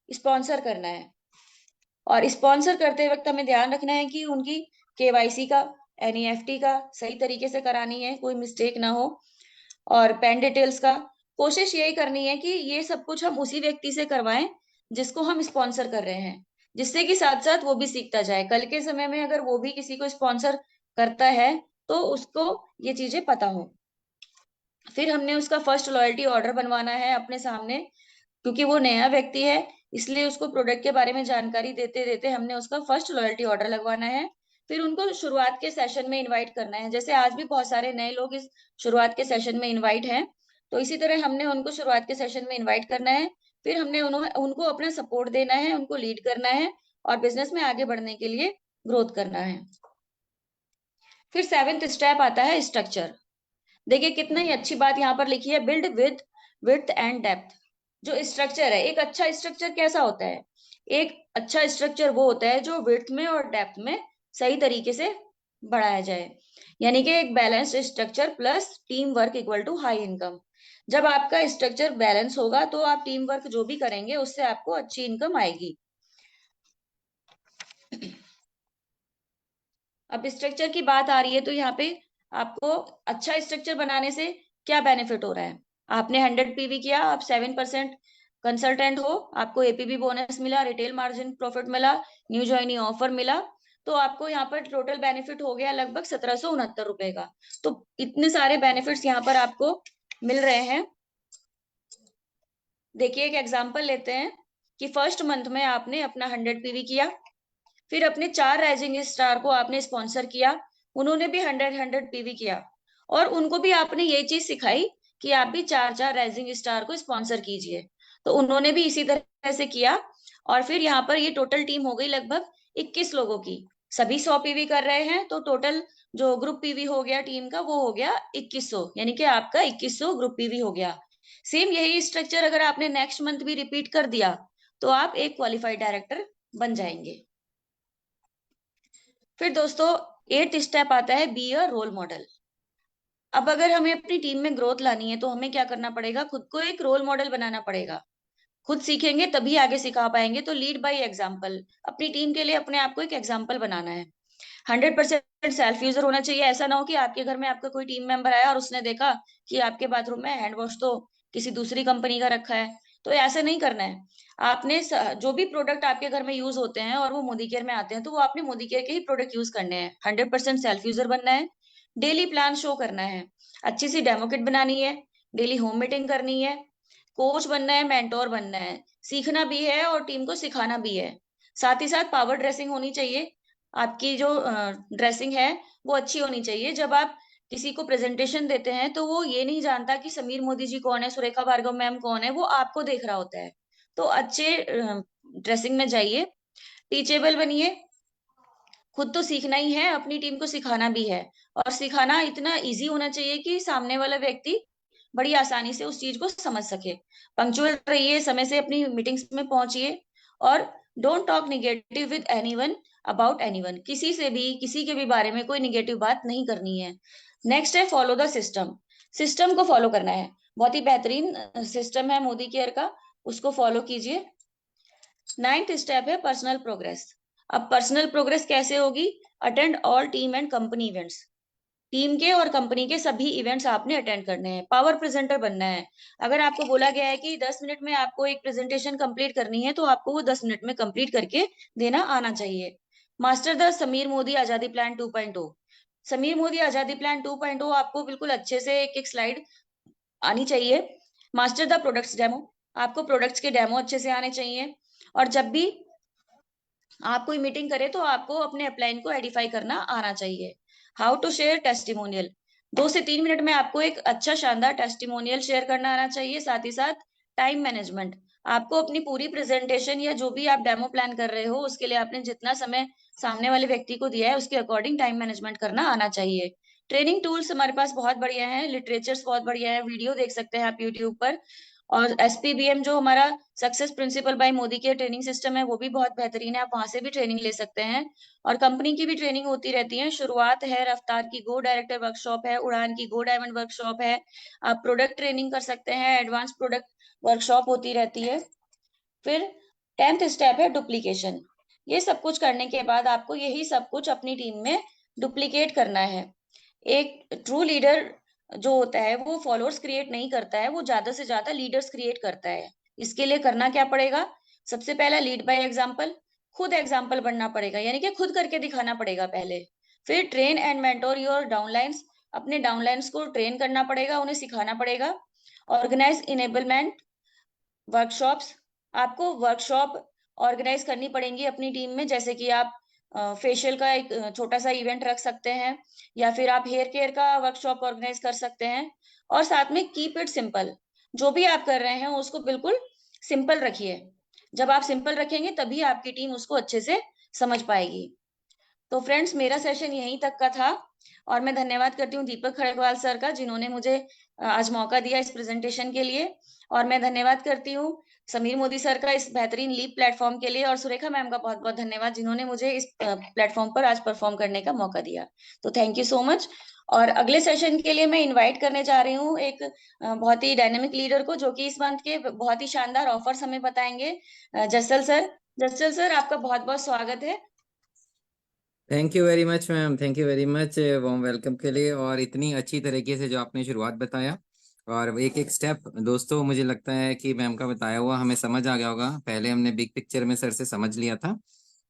स्पॉन्सर करना है, और स्पॉन्सर करते वक्त हमें ध्यान रखना है कि उनकी केवाईसी का, एनईएफटी का सही तरीके से करानी है, कोई मिस्टेक ना हो, और पैन डिटेल्स का। कोशिश यही करनी है कि ये सब कुछ हम उसी व्यक्ति से करवाएं जिसको हम स्पॉन्सर कर रहे हैं, जिससे कि साथ साथ वो भी सीखता जाए। कल के समय में अगर वो भी किसी को स्पॉन्सर करता है तो उसको ये चीजें पता हो। फिर हमने उसका फर्स्ट लॉयल्टी ऑर्डर बनवाना है अपने सामने, क्योंकि वो नया व्यक्ति है, इसलिए उसको प्रोडक्ट के बारे में जानकारी देते देते हमने उसका फर्स्ट लॉयल्टी ऑर्डर लगवाना है। फिर उनको शुरुआत के सेशन में इनवाइट करना है। जैसे आज भी बहुत सारे नए लोग इस शुरुआत के सेशन में इनवाइट हैं, तो इसी तरह हमने उनको शुरुआत के सेशन में इनवाइट करना है। फिर हमने उनको अपना सपोर्ट देना है, उनको लीड करना है, और बिजनेस में आगे बढ़ने के लिए ग्रोथ करना है। फिर 7th स्टेप आता है स्ट्रक्चर। देखिए कितना ही अच्छी बात यहाँ पर लिखी है, build with width and depth. जो स्ट्रक्चर है, एक अच्छा स्ट्रक्चर कैसा होता है? एक अच्छा स्ट्रक्चर वो होता है जो विड्थ में और डेप्थ में सही तरीके से बढ़ाया जाए, यानी कि एक balanced structure plus team work equal to high income. जब आपका स्ट्रक्चर बैलेंस होगा तो आप टीम वर्क जो भी करेंगे उससे आपको अच्छी इनकम आएगी। अब स्ट्रक्चर की बात आ रही है तो यहाँ पे आपको अच्छा स्ट्रक्चर बनाने से क्या बेनिफिट हो रहा है? आपने 100 पीवी किया, आप 7% कंसल्टेंट हो, आपको एपीबी बोनस मिला, रिटेल मार्जिन प्रॉफिट मिला, न्यू ज्वाइनिंग ऑफर मिला, तो आपको यहाँ पर टोटल बेनिफिट हो गया लगभग 1769 रुपए का। तो इतने सारे बेनिफिट्स यहाँ पर आपको मिल रहे हैं। देखिए एक एग्जाम्पल लेते हैं कि फर्स्ट मंथ में आपने अपना 100 पीवी किया, फिर अपने 4 राइजिंग स्टार को आपने स्पॉन्सर किया, उन्होंने भी 100 पीवी किया, और उनको भी आपने ये चीज सिखाई कि आप भी 4 राइजिंग स्टार को स्पॉन्सर कीजिए, तो उन्होंने भी इसी तरह से किया। और फिर यहाँ पर ये टोटल टीम हो गई लगभग 21 लोगों की, सभी 100 पीवी कर रहे हैं, तो टोटल जो ग्रुप पीवी हो गया टीम का वो हो गया 2100, यानी कि आपका 2100 ग्रुप पीवी हो गया। सेम यही स्ट्रक्चर अगर आपने नेक्स्ट मंथ भी रिपीट कर दिया तो आप एक क्वालिफाइड डायरेक्टर बन जाएंगे। फिर दोस्तों 8th स्टेप आता है बी अ रोल मॉडल। अब अगर हमें अपनी टीम में ग्रोथ लानी है तो हमें क्या करना पड़ेगा? खुद को एक रोल मॉडल बनाना पड़ेगा। खुद सीखेंगे तभी आगे सिखा पाएंगे, तो लीड बाय एग्जाम्पल। अपनी टीम के लिए अपने आप को एक एग्जाम्पल बनाना है। 100% सेल्फ यूजर होना चाहिए। ऐसा ना हो कि आपके घर में आपका कोई टीम मेंबर आया और उसने देखा कि आपके बाथरूम में हैंड वॉश तो किसी दूसरी कंपनी का रखा है, तो ऐसा नहीं करना है। आपने जो भी प्रोडक्ट आपके घर में यूज होते हैं और वो मोदी केयर में आते हैं, तो वो आपने मोदी केयर के ही प्रोडक्ट यूज करने हैं। 100% सेल्फ यूजर बनना है, डेली प्लान शो करना है, अच्छी सी डेमो किट बनानी है, डेली होम मीटिंग करनी है, कोच बनना है, मेंटोर बनना है, सीखना भी है और टीम को सिखाना भी है। साथ ही साथ पावर ड्रेसिंग होनी चाहिए। आपकी जो ड्रेसिंग है वो अच्छी होनी चाहिए। जब आप किसी को प्रेजेंटेशन देते हैं तो वो ये नहीं जानता कि समीर मोदी जी कौन है, सुरेखा भार्गव मैम कौन है, वो आपको देख रहा होता है। तो अच्छे ड्रेसिंग में जाइए, टीचेबल बनिए। खुद तो सीखना ही है, अपनी टीम को सिखाना भी है। और सिखाना इतना इजी होना चाहिए कि सामने वाला व्यक्ति बड़ी आसानी से उस चीज को समझ सके। पंक्चुअल रहिए, समय से अपनी मीटिंग्स में पहुंचिए। और don't talk negative with anyone about anyone. किसी से भी, किसी के भी बारे में कोई निगेटिव बात नहीं करनी है। नेक्स्ट है फॉलो द सिस्टम। सिस्टम को फॉलो करना है। बहुत ही बेहतरीन सिस्टम है मोदी केयर का, उसको फॉलो कीजिए। 9th स्टेप है पर्सनल प्रोग्रेस। अब पर्सनल प्रोग्रेस कैसे होगी? Attend all team and company events. Team के और कंपनी के सभी इवेंट्स आपने अटेंड करने हैं। पावर प्रेजेंटर बनना है। अगर आपको बोला गया है कि 10 मिनट में आपको एक प्रेजेंटेशन कंप्लीट करनी है, तो आपको वो 10 मिनट में कंप्लीट करके देना आना चाहिए। मास्टर द समीर मोदी आजादी प्लान 2.0। समीर मोदी आजादी प्लान 2.0 आपको बिल्कुल अच्छे से एक एक स्लाइड आनी चाहिए। Master the products demo. आपको प्रोडक्ट्स के डेमो अच्छे से आने चाहिए। और जब भी आप कोई मीटिंग करे तो आपको अपने अपलाइन को एडिफाई करना आना चाहिए। How to share testimonial. 2 से 3 मिनट में आपको एक अच्छा शानदार टेस्टिमोनियल शेयर करना आना चाहिए। साथ ही साथ टाइम मैनेजमेंट। आपको अपनी पूरी प्रेजेंटेशन या जो भी आप डेमो प्लान कर रहे हो, उसके लिए आपने जितना समय सामने वाले व्यक्ति को दिया है, उसके अकॉर्डिंग टाइम मैनेजमेंट करना आना चाहिए। ट्रेनिंग टूल्स हमारे पास बहुत बढ़िया है, लिटरेचर्स बहुत बढ़िया है, वीडियो देख सकते हैं आप यूट्यूब पर। और SPBM जो हमारा सक्सेस प्रिंसिपल बाय मोदी के ट्रेनिंग सिस्टम है, वो भी बहुत बेहतरीन है, आप वहां से भी ट्रेनिंग ले सकते हैं। और कंपनी की भी ट्रेनिंग होती रहती है। शुरुआत है रफ्तार की गो डायरेक्टर वर्कशॉप है, उड़ान की गो डायमंड वर्कशॉप है। आप प्रोडक्ट ट्रेनिंग कर सकते हैं, एडवांस प्रोडक्ट वर्कशॉप होती रहती है। फिर 10th स्टेप है डुप्लीकेशन। ये सब कुछ करने के बाद आपको यही सब कुछ अपनी टीम में डुप्लीकेट करना है। एक ट्रू लीडर जो होता है वो फॉलोअर्स क्रिएट नहीं करता है, वो ज्यादा से ज्यादा लीडर्स क्रिएट करता है। इसके लिए करना क्या पड़ेगा? सबसे पहला लीड बाय एग्जांपल। खुद एग्जांपल बनना पड़ेगा, यानी कि खुद करके दिखाना पड़ेगा पहले। फिर train and mentor your downlines. अपने डाउनलाइंस को ट्रेन करना पड़ेगा, उन्हें सिखाना पड़ेगा। Organise enablement workshops. आपको वर्कशॉप ऑर्गेनाइज करनी पड़ेंगी अपनी टीम में। जैसे कि आप फेशियल का एक छोटा सा इवेंट रख सकते हैं, या फिर आप हेयर केयर का वर्कशॉप ऑर्गेनाइज कर सकते हैं। और साथ में कीप इट सिंपल। जो भी आप कर रहे हैं उसको बिल्कुल सिंपल रखिए। जब आप सिंपल रखेंगे तभी आपकी टीम उसको अच्छे से समझ पाएगी। तो फ्रेंड्स, मेरा सेशन यहीं तक का था। और मैं धन्यवाद करती हूँ दीपक खड़गवाल सर का, जिन्होंने मुझे आज मौका दिया इस प्रेजेंटेशन के लिए। और मैं धन्यवाद करती हूँ समीर मोदी सर का इस बेहतरीन लीप प्लेटफॉर्म के लिए। और सुरेखा मैम का बहुत बहुत धन्यवाद, जिन्होंने मुझे इस प्लेटफॉर्म पर आज परफॉर्म करने का मौका दिया। तो थैंक यू सो मच। और अगले सेशन के लिए मैं इनवाइट करने जा रही हूँ एक बहुत ही डायनेमिक लीडर को, जो कि इस मंथ के बहुत ही शानदार ऑफर्स हमें बताएंगे। जस्सल सर। जस्सल सर, आपका बहुत बहुत स्वागत है। Thank you very much ma'am, thank you very much warm welcome के लिए, और इतनी अच्छी तरीके से जो आपने शुरुआत बताया और एक एक स्टेप। दोस्तों मुझे लगता है कि मैम का बताया हुआ हमें समझ आ गया होगा। पहले हमने बिग पिक्चर में सर से समझ लिया था,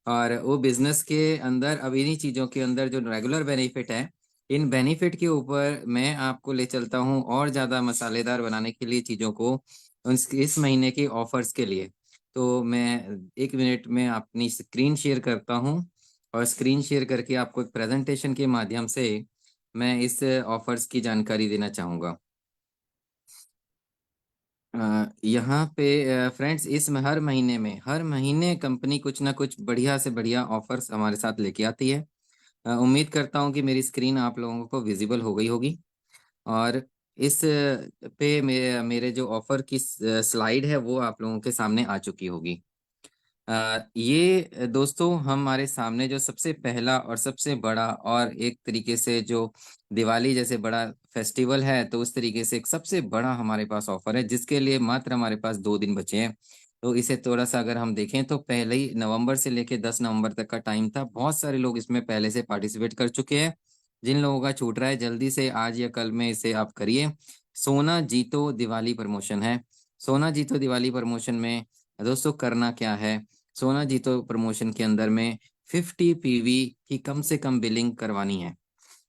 और वो बिजनेस के अंदर अब इन्हीं चीज़ों के अंदर जो रेगुलर बेनिफिट है, इन बेनिफिट के ऊपर मैं आपको ले चलता हूँ और ज़्यादा मसालेदार बनाने के लिए चीज़ों को, इस महीने के ऑफर्स के लिए। तो मैं 1 मिनट में अपनी स्क्रीन शेयर करता हूँ, और स्क्रीन शेयर करके आपको एक प्रेजेंटेशन के माध्यम से मैं इस ऑफर्स की जानकारी देना चाहूँगा। यहाँ पे फ्रेंड्स, इस में हर महीने कंपनी कुछ ना कुछ बढ़िया से बढ़िया ऑफर्स हमारे साथ लेके आती है। उम्मीद करता हूँ कि मेरी स्क्रीन आप लोगों को विजिबल हो गई होगी, और इस पे मेरे जो ऑफर की स्लाइड है वो आप लोगों के सामने आ चुकी होगी। ये दोस्तों हमारे सामने जो सबसे पहला और सबसे बड़ा, और एक तरीके से जो दिवाली जैसे बड़ा फेस्टिवल है, तो उस तरीके से एक सबसे बड़ा हमारे पास ऑफर है, जिसके लिए मात्र हमारे पास 2 दिन बचे हैं। तो इसे थोड़ा सा अगर हम देखें तो पहले ही नवंबर से लेके 10 नवंबर तक का टाइम था। बहुत सारे लोग इसमें पहले से पार्टिसिपेट कर चुके हैं। जिन लोगों का छूट रहा है, जल्दी से आज या कल में इसे आप करिए। सोना जीतो दिवाली प्रमोशन है। सोना जीतो दिवाली प्रमोशन में दोस्तों करना क्या है? सोना जीतो प्रमोशन के अंदर में 50 PV की कम से कम बिलिंग करवानी है।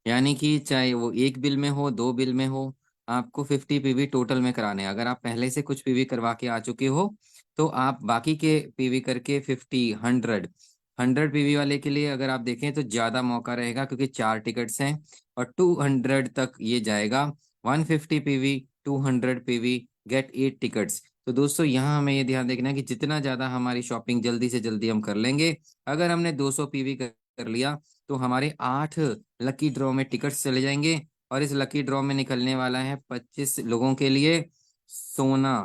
यानी कि चाहे वो 1 बिल में हो, 2 बिल में हो, आपको 50 पीवी टोटल में कराने हैं। अगर आप पहले से कुछ पीवी करवा के आ चुके हो तो आप बाकी के पीवी करके 50, 100 पीवी वाले के लिए अगर आप देखें तो ज्यादा मौका रहेगा, क्योंकि 4 टिकट्स हैं और 200 तक ये जाएगा। 150 पीवी, 200 पीवी, गेट 8 टिकट्स। तो दोस्तों यहाँ हमें ये ध्यान देखना है कि जितना ज्यादा हमारी शॉपिंग जल्दी से जल्दी हम कर लेंगे, अगर हमने 200 पीवी कर लिया तो हमारे 8 लकी ड्रॉ में टिकट्स चले जाएंगे, और इस लकी ड्रॉ में निकलने वाला है 25 लोगों के लिए सोना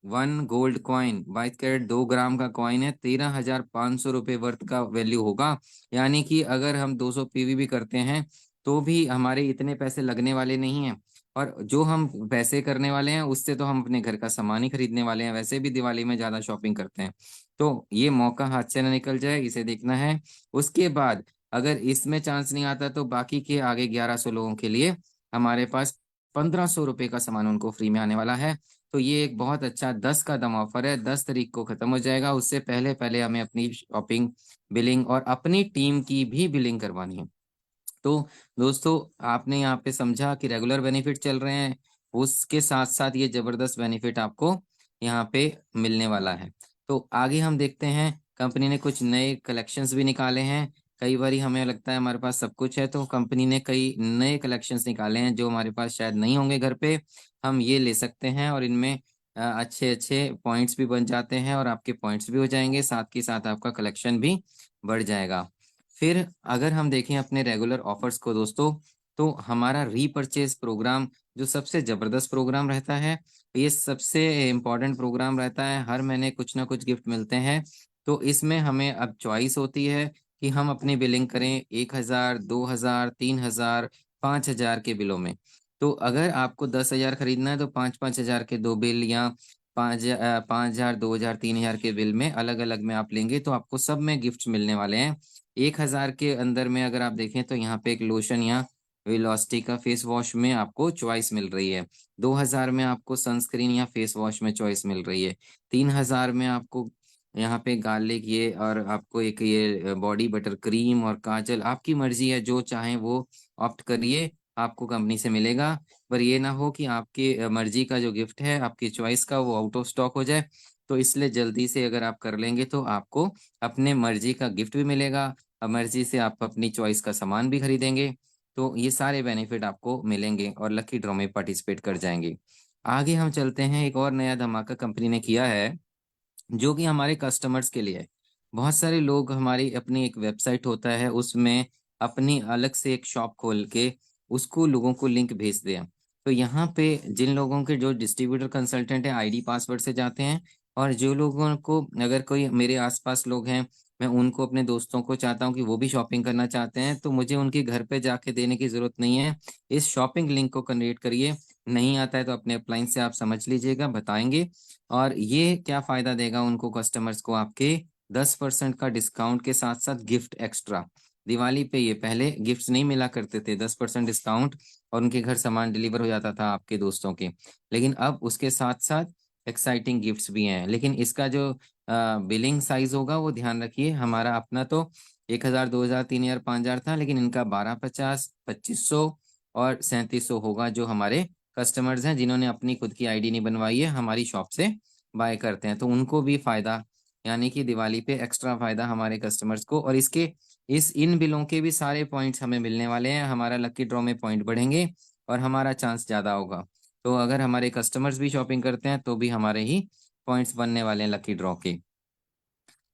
1 गोल्ड कॉइन, 22 कैरेट 2 ग्राम का कॉइन है, 13,500 रुपये वर्थ का वैल्यू होगा। यानी कि अगर हम 200 पीवी भी करते हैं तो भी हमारे इतने पैसे लगने वाले नहीं हैं, और जो हम पैसे करने वाले हैं उससे तो हम अपने घर का सामान ही खरीदने वाले हैं, वैसे भी दिवाली में ज्यादा शॉपिंग करते हैं। तो ये मौका हाथ से ना निकल जाए, इसे देखना है। उसके बाद अगर इसमें चांस नहीं आता तो बाकी के आगे 1100 लोगों के लिए हमारे पास 1500 रुपये का सामान उनको फ्री में आने वाला है। तो ये एक बहुत अच्छा 10 का दम ऑफर है, 10 तारीख को खत्म हो जाएगा। उससे पहले पहले हमें अपनी शॉपिंग बिलिंग और अपनी टीम की भी बिलिंग करवानी है। तो दोस्तों आपने यहाँ पे समझा कि रेगुलर बेनिफिट चल रहे हैं, उसके साथ साथ ये जबरदस्त बेनिफिट आपको यहाँ पे मिलने वाला है। तो आगे हम देखते हैं, कंपनी ने कुछ नए कलेक्शंस भी निकाले हैं। कई बार हमें लगता है हमारे पास सब कुछ है, तो कंपनी ने कई नए कलेक्शंस निकाले हैं जो हमारे पास शायद नहीं होंगे घर पे, हम ये ले सकते हैं। और इनमें अच्छे अच्छे पॉइंट्स भी बन जाते हैं और आपके पॉइंट्स भी हो जाएंगे, साथ के साथ आपका कलेक्शन भी बढ़ जाएगा। फिर अगर हम देखें अपने रेगुलर ऑफर्स को दोस्तों, तो हमारा रीपरचेज प्रोग्राम जो सबसे जबरदस्त प्रोग्राम रहता है, ये सबसे इम्पोर्टेंट प्रोग्राम रहता है। हर महीने कुछ ना कुछ गिफ्ट मिलते हैं। तो इसमें हमें अब चॉइस होती है कि हम अपनी बिलिंग करें 1000, 2000, 3000, 5000 के बिलों में। तो अगर आपको 10,000 खरीदना है तो 5-5 हजार के 2 बिल, या 5,000, 2,000, 3,000 के बिल में अलग अलग में आप लेंगे तो आपको सब में गिफ्ट मिलने वाले हैं। 1,000 के अंदर में अगर आप देखें तो यहाँ पे एक लोशन या वेलोसिटी का फेस वॉश में आपको चॉइस मिल रही है। 2,000 में आपको सनस्क्रीन या फेस वॉश में चॉइस मिल रही है। 3,000 में आपको यहाँ पे गार्लिक ये, और आपको एक ये बॉडी बटर क्रीम और काजल, आपकी मर्जी है जो चाहे वो ऑप्ट करिए, आपको कंपनी से मिलेगा। पर ये ना हो कि आपकी मर्जी का जो गिफ्ट है आपकी चॉइस का वो आउट ऑफ स्टॉक हो जाए। तो इसलिए जल्दी से अगर आप कर लेंगे तो आपको अपने मर्जी का गिफ्ट भी मिलेगा, और मर्जी से आप अपनी चॉइस का सामान भी खरीदेंगे। तो ये सारे बेनिफिट आपको मिलेंगे और लकी ड्रॉ में पार्टिसिपेट कर जाएंगे। आगे हम चलते हैं, एक और नया धमाका कंपनी ने किया है जो कि हमारे कस्टमर्स के लिए है। बहुत सारे लोग हमारी अपनी एक वेबसाइट होता है उसमें अपनी अलग से एक शॉप खोल के उसको लोगों को लिंक भेजते हैं। तो यहाँ पे जिन लोगों के जो डिस्ट्रीब्यूटर कंसल्टेंट है आईडी पासवर्ड से जाते हैं, और जो लोगों को अगर कोई मेरे आसपास लोग हैं, मैं उनको अपने दोस्तों को चाहता हूँ कि वो भी शॉपिंग करना चाहते हैं, तो मुझे उनके घर पे जाके देने की जरूरत नहीं है। इस शॉपिंग लिंक को क्रिएट करिए, नहीं आता है तो अपने अपलाइन से आप समझ लीजिएगा, बताएंगे। और ये क्या फायदा देगा उनको, कस्टमर्स को आपके 10% का डिस्काउंट के साथ साथ गिफ्ट एक्स्ट्रा। दिवाली पे ये पहले गिफ्ट्स नहीं मिला करते थे, 10% डिस्काउंट और उनके घर सामान डिलीवर हो जाता था आपके दोस्तों के, लेकिन अब उसके साथ साथ एक्साइटिंग गिफ्ट्स भी हैं। लेकिन इसका जो बिलिंग साइज होगा वो ध्यान रखिए, हमारा अपना तो 1,000, 2,000, 3,000, 5,000 था, लेकिन इनका 1250, 2500 और 3700 होगा। जो हमारे कस्टमर्स हैं जिन्होंने अपनी खुद की आईडी नहीं बनवाई है, हमारी शॉप से बाय करते हैं, तो उनको भी फायदा, यानी कि दिवाली पे एक्स्ट्रा फायदा हमारे कस्टमर्स को। और इसके इन बिलों के भी सारे पॉइंट्स हमें मिलने वाले हैं, हमारा लकी ड्रॉ में पॉइंट बढ़ेंगे और हमारा चांस ज्यादा होगा। तो अगर हमारे कस्टमर्स भी शॉपिंग करते हैं तो भी हमारे ही पॉइंट्स बनने वाले हैं लकी ड्रॉ के।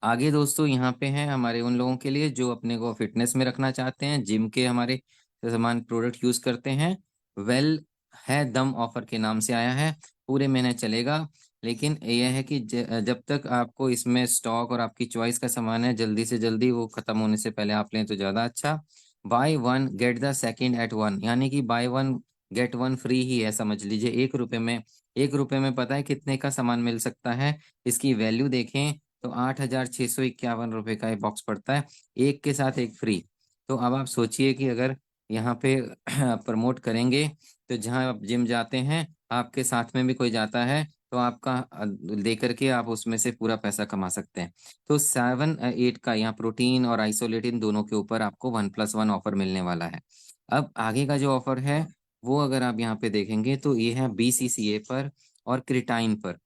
आगे दोस्तों यहाँ पे हैं हमारे उन लोगों के लिए जो अपने को फिटनेस में रखना चाहते हैं, जिम के हमारे सामान प्रोडक्ट यूज करते हैं। वेल है दम ऑफर के नाम से आया है, पूरे महीने चलेगा। लेकिन यह है कि जब तक आपको इसमें स्टॉक और आपकी चॉइस का सामान है, जल्दी से जल्दी वो खत्म होने से पहले आप लें तो ज्यादा अच्छा। Buy one get the second at one, यानी कि buy one get one free ही है, समझ लीजिए। 1 रुपए में, 1 रुपए में पता है कितने का सामान मिल सकता है, इसकी वैल्यू देखें तो 8,651 रुपये का ये बॉक्स पड़ता है, एक के साथ एक फ्री। तो अब आप सोचिए कि अगर यहाँ पे प्रमोट करेंगे तो जहाँ आप जिम जाते हैं आपके साथ में भी कोई जाता है तो आपका दे करके आप उसमें से पूरा पैसा कमा सकते हैं। तो 7-8 का यहाँ प्रोटीन और आइसोलेटिन दोनों के ऊपर आपको 1+1 ऑफर मिलने वाला है। अब आगे का जो ऑफर है वो अगर आप यहाँ पे देखेंगे तो ये है BCCA पर और क्रिटाइन पर।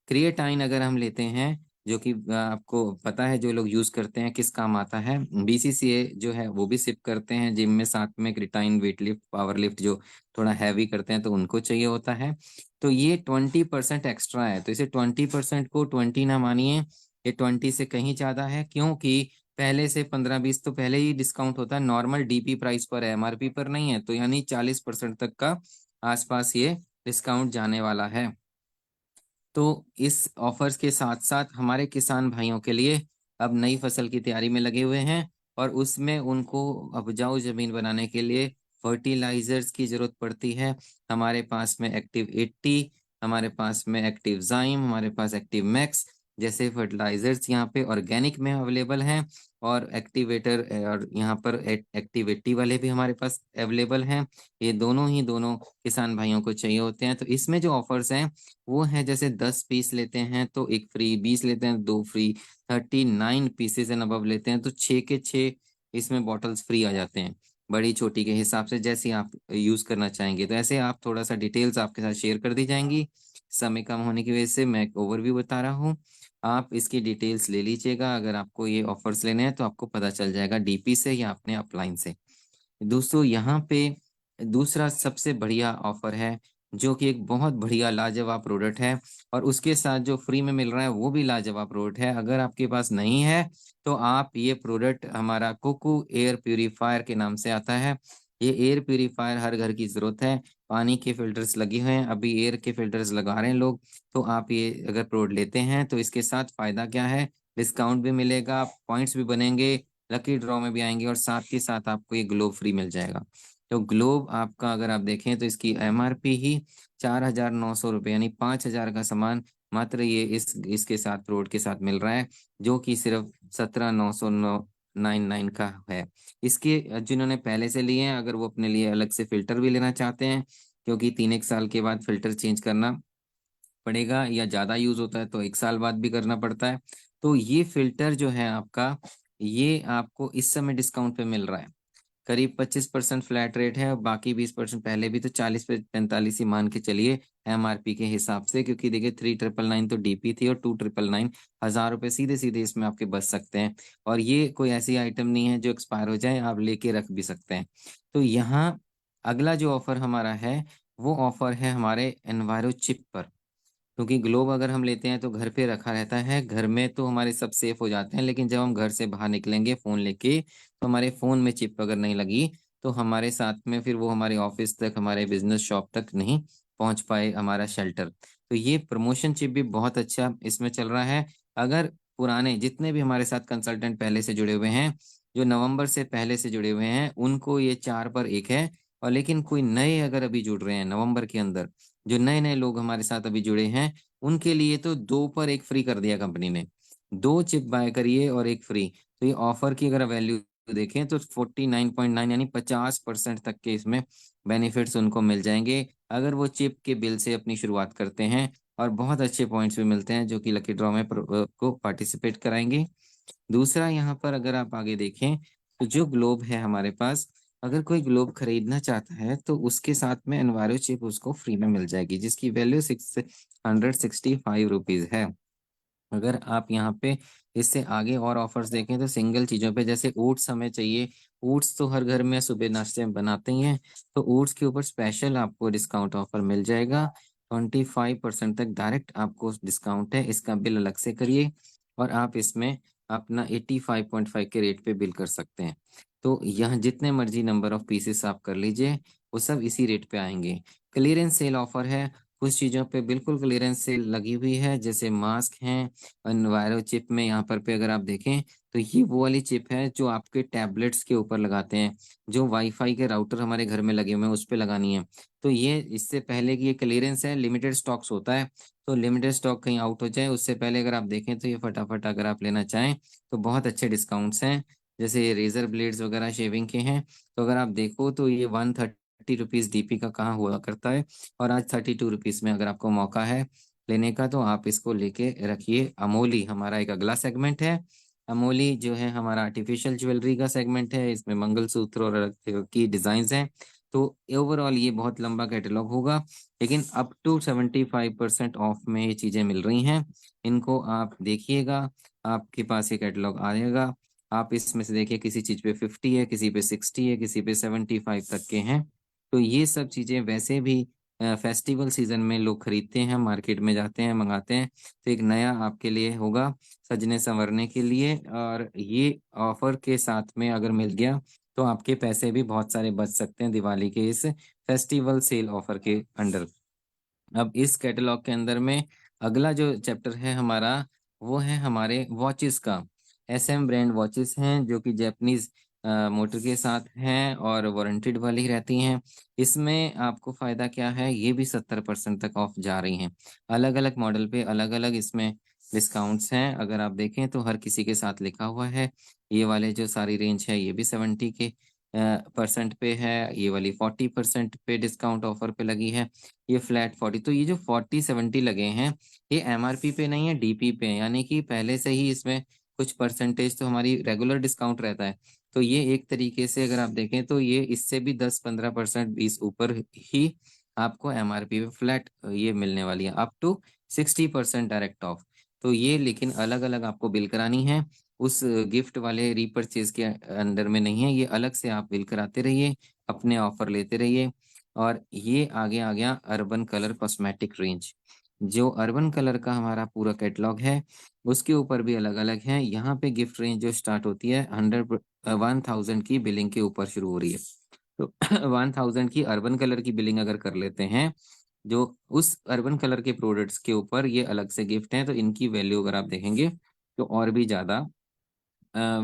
क्रिएटाइन अगर हम लेते हैं, जो कि आपको पता है जो लोग यूज करते हैं किस काम आता है। BCCA जो है वो भी सिप करते हैं जिम में, साथ में क्रिटाइन वेट लिफ्ट पावर लिफ्ट जो थोड़ा हैवी करते हैं तो उनको चाहिए होता है। तो ये 20% एक्स्ट्रा है, तो इसे 20% को 20 ना मानिए, ये 20 से कहीं ज्यादा है, क्योंकि पहले से 15-20 तो पहले ही डिस्काउंट होता है, नॉर्मल DP प्राइस पर है, MRP पर नहीं है। तो यानी 40% तक का आसपास ये डिस्काउंट जाने वाला है। तो इस ऑफर्स के साथ साथ हमारे किसान भाइयों के लिए अब नई फसल की तैयारी में लगे हुए हैं, और उसमें उनको उपजाऊ जमीन बनाने के लिए फर्टिलाइजर्स की जरूरत पड़ती है। हमारे पास में एक्टिव 80, हमारे पास में एक्टिव जाइम, हमारे पास एक्टिव मैक्स जैसे फर्टिलाइजर्स यहाँ पे ऑर्गेनिक में अवेलेबल हैं, और एक्टिवेटर और यहाँ पर एक्टिविटी वाले भी हमारे पास अवेलेबल हैं। ये दोनों किसान भाइयों को चाहिए होते हैं। तो इसमें जो ऑफर्स हैं वो है, जैसे 10 पीस लेते हैं तो 1 फ्री, 20 लेते हैं 2 फ्री, 39 पीसेज एंड अबव लेते हैं तो 6 के 6 इसमें बॉटल्स फ्री आ जाते हैं, बड़ी छोटी के हिसाब से जैसे आप यूज करना चाहेंगे। तो ऐसे आप थोड़ा सा डिटेल्स आपके साथ शेयर कर दी जाएंगी। समय कम होने की वजह से मैं एक ओवरव्यू बता रहा हूँ, आप इसकी डिटेल्स ले लीजिएगा। अगर आपको ये ऑफर्स लेने हैं तो आपको पता चल जाएगा DP से या अपने अपलाइन से। दोस्तों यहाँ पे दूसरा सबसे बढ़िया ऑफर है, जो कि एक बहुत बढ़िया लाजवाब प्रोडक्ट है, और उसके साथ जो फ्री में मिल रहा है वो भी लाजवाब प्रोडक्ट है। अगर आपके पास नहीं है तो आप ये प्रोडक्ट, हमारा कुकू एयर प्यूरीफायर के नाम से आता है। ये एयर प्यूरीफायर हर घर की जरूरत है, पानी के फिल्टर्स लगे हुए हैं, अभी एयर के फिल्टर्स लगा रहे हैं लोग। तो आप ये अगर प्रोडक्ट लेते हैं तो इसके साथ फायदा क्या है, डिस्काउंट भी मिलेगा, पॉइंट्स भी बनेंगे, लकी ड्रॉ में भी आएंगे, और साथ के साथ आपको ये ग्लोब फ्री मिल जाएगा। तो ग्लोब आपका अगर आप देखें तो इसकी MRP ही 4,900 रुपये, यानी 5,000 का सामान मात्र ये इसके साथ प्रोडक्ट के साथ मिल रहा है, जो कि सिर्फ 17,999 का है। इसके जिन्होंने पहले से लिए हैं, अगर वो अपने लिए अलग से फिल्टर भी लेना चाहते हैं, क्योंकि 3-1 साल के बाद फिल्टर चेंज करना पड़ेगा, या ज्यादा यूज होता है तो 1 साल बाद भी करना पड़ता है। तो ये फिल्टर जो है आपका, ये आपको इस समय डिस्काउंट पे मिल रहा है, करीब 25% फ्लैट रेट है, और बाकी 20% पहले भी, तो 40 पे 45 ही मान के चलिए MRP के हिसाब से, क्योंकि देखिए 3,999 तो DP थी, और 2,999 1,000 रुपये सीधे सीधे इसमें आपके बच सकते हैं। और ये कोई ऐसी आइटम नहीं है जो एक्सपायर हो जाए, आप लेके रख भी सकते हैं। तो यहाँ अगला जो ऑफर हमारा है, वो ऑफर है हमारे एनवायरो चिप पर। क्योंकि ग्लोब अगर हम लेते हैं तो घर पे रखा रहता है, घर में तो हमारे सब सेफ हो जाते हैं, लेकिन जब हम घर से बाहर निकलेंगे फोन लेके, तो हमारे फोन में चिप अगर नहीं लगी तो हमारे साथ में फिर वो हमारे ऑफिस तक, हमारे बिजनेस शॉप तक नहीं पहुंच पाए हमारा शेल्टर। तो ये प्रमोशन चिप भी बहुत अच्छा इसमें चल रहा है। अगर पुराने जितने भी हमारे साथ कंसल्टेंट पहले से जुड़े हुए हैं, जो नवंबर से पहले से जुड़े हुए हैं, उनको ये 4 पर 1 है। और लेकिन कोई नए अगर अभी जुड़ रहे हैं नवंबर के अंदर, जो नए नए लोग हमारे साथ अभी जुड़े हैं, उनके लिए तो 2 पर 1 फ्री कर दिया कंपनी ने। 2 चिप बाय करिए और 1 फ्री। तो ये ऑफर की अगर वैल्यू देखें तो 49.9, यानी 50% तक के इसमें बेनिफिट्स उनको मिल जाएंगे, अगर वो चिप के बिल से अपनी शुरुआत करते हैं। और बहुत अच्छे पॉइंट्स भी मिलते हैं, जो कि लकी ड्रॉ में को पार्टिसिपेट कराएंगे। दूसरा यहाँ पर अगर आप आगे देखें तो जो ग्लोब है हमारे पास, अगर कोई ग्लोब खरीदना चाहता है तो उसके साथ में एनवायरो चिप उसको फ्री में मिल जाएगी, जिसकी वैल्यू 665 रुपीज है। अगर आप यहाँ पे इससे आगे और ऑफर्स देखें तो सिंगल चीजों पे, जैसे ओट्स हमें चाहिए, ओट्स तो हर घर में सुबह नाश्ते में बनाते ही हैं, तो ओट्स के ऊपर स्पेशल आपको डिस्काउंट ऑफर मिल जाएगा। 25% तक डायरेक्ट आपको डिस्काउंट है, इसका बिल अलग से करिए और आप इसमें अपना 85.5 के रेट पे बिल कर सकते हैं। तो यहाँ जितने मर्जी नंबर ऑफ पीसेस आप कर लीजिए, वो सब इसी रेट पे आएंगे। क्लियरेंस सेल ऑफर है, कुछ चीज़ों पे बिल्कुल क्लियरेंस सेल लगी हुई है, जैसे मास्क हैं। एनवायरो चिप में यहाँ पर पे अगर आप देखें तो ये वो वाली चिप है जो आपके टैबलेट्स के ऊपर लगाते हैं, जो वाईफाई के राउटर हमारे घर में लगे हुए हैं उस पर लगानी है। तो ये इससे पहले कि ये क्लियरेंस है, लिमिटेड स्टॉक्स होता है, तो लिमिटेड स्टॉक कहीं आउट हो जाए उससे पहले अगर आप देखें तो ये फटाफट अगर आप लेना चाहें तो बहुत अच्छे डिस्काउंट्स हैं। जैसे ये रेजर ब्लेड्स वगैरह शेविंग के हैं, तो अगर आप देखो तो ये 130 रुपीज DP का कहाँ हुआ करता है, और आज 32 रुपीज में अगर आपको मौका है लेने का तो आप इसको लेके रखिए। अमोली हमारा एक अगला सेगमेंट है। अमोली जो है हमारा आर्टिफिशियल ज्वेलरी का सेगमेंट है, इसमें मंगलसूत्र और अलग तरह की डिजाइन हैं। तो ओवरऑल ये बहुत लंबा कैटलॉग होगा, लेकिन अप टू 75% ऑफ में ये चीजें मिल रही हैं। इनको आप देखिएगा, आपके पास ये कैटलॉग आएगा, आप इसमें से देखिए किसी चीज पे 50 है, किसी पे 60 है, किसी पे 75 तक के हैं। तो ये सब चीजें वैसे भी फेस्टिवल सीजन में लोग खरीदते हैं, मार्केट में जाते हैं, मंगाते हैं। तो एक नया आपके लिए होगा सजने संवरने के लिए, और ये ऑफर के साथ में अगर मिल गया तो आपके पैसे भी बहुत सारे बच सकते हैं दिवाली के इस फेस्टिवल सेल ऑफर के अंडर। अब इस कैटलॉग के अंदर में अगला जो चैप्टर है हमारा, वो है हमारे वॉचेस का। SM ब्रांड वॉचेस हैं जो कि जैपनीज मोटर के साथ हैं और वारंटेड वाली रहती हैं। इसमें आपको फायदा क्या है, ये भी 70% तक ऑफ जा रही हैं। अलग अलग मॉडल पे अलग अलग इसमें डिस्काउंट्स हैं। अगर आप देखें तो हर किसी के साथ लिखा हुआ है। ये वाले जो सारी रेंज है ये भी 70 के परसेंट पे है, ये वाली 40% पे डिस्काउंट ऑफर पे लगी है, ये फ्लैट 40। तो ये जो 40-70 लगे हैं ये MRP पे नहीं है, DP पे है, यानी कि पहले से ही इसमें कुछ परसेंटेज तो हमारी रेगुलर डिस्काउंट रहता है। तो ये एक तरीके से अगर आप देखें तो ये इससे भी 10-15% 20 ऊपर ही आपको MRP पे फ्लैट ये मिलने वाली है, अप टू 60% डायरेक्ट ऑफ। तो ये लेकिन अलग अलग आपको बिल करानी है, उस गिफ्ट वाले रीपरचेज के अंडर में नहीं है, ये अलग से आप बिल कराते रहिए, अपने ऑफर लेते रहिए। और ये आगे आ गया अर्बन कलर कॉस्मेटिक रेंज। जो अर्बन कलर का हमारा पूरा कैटलॉग है उसके ऊपर भी अलग अलग है। यहाँ पे गिफ्ट रेंज जो स्टार्ट होती है 1000 की बिलिंग के ऊपर शुरू हो रही है। तो 1000 की अर्बन कलर की बिलिंग अगर कर लेते हैं, जो उस अर्बन कलर के प्रोडक्ट्स के ऊपर ये अलग से गिफ्ट हैं, तो इनकी वैल्यू अगर आप देखेंगे तो और भी ज़्यादा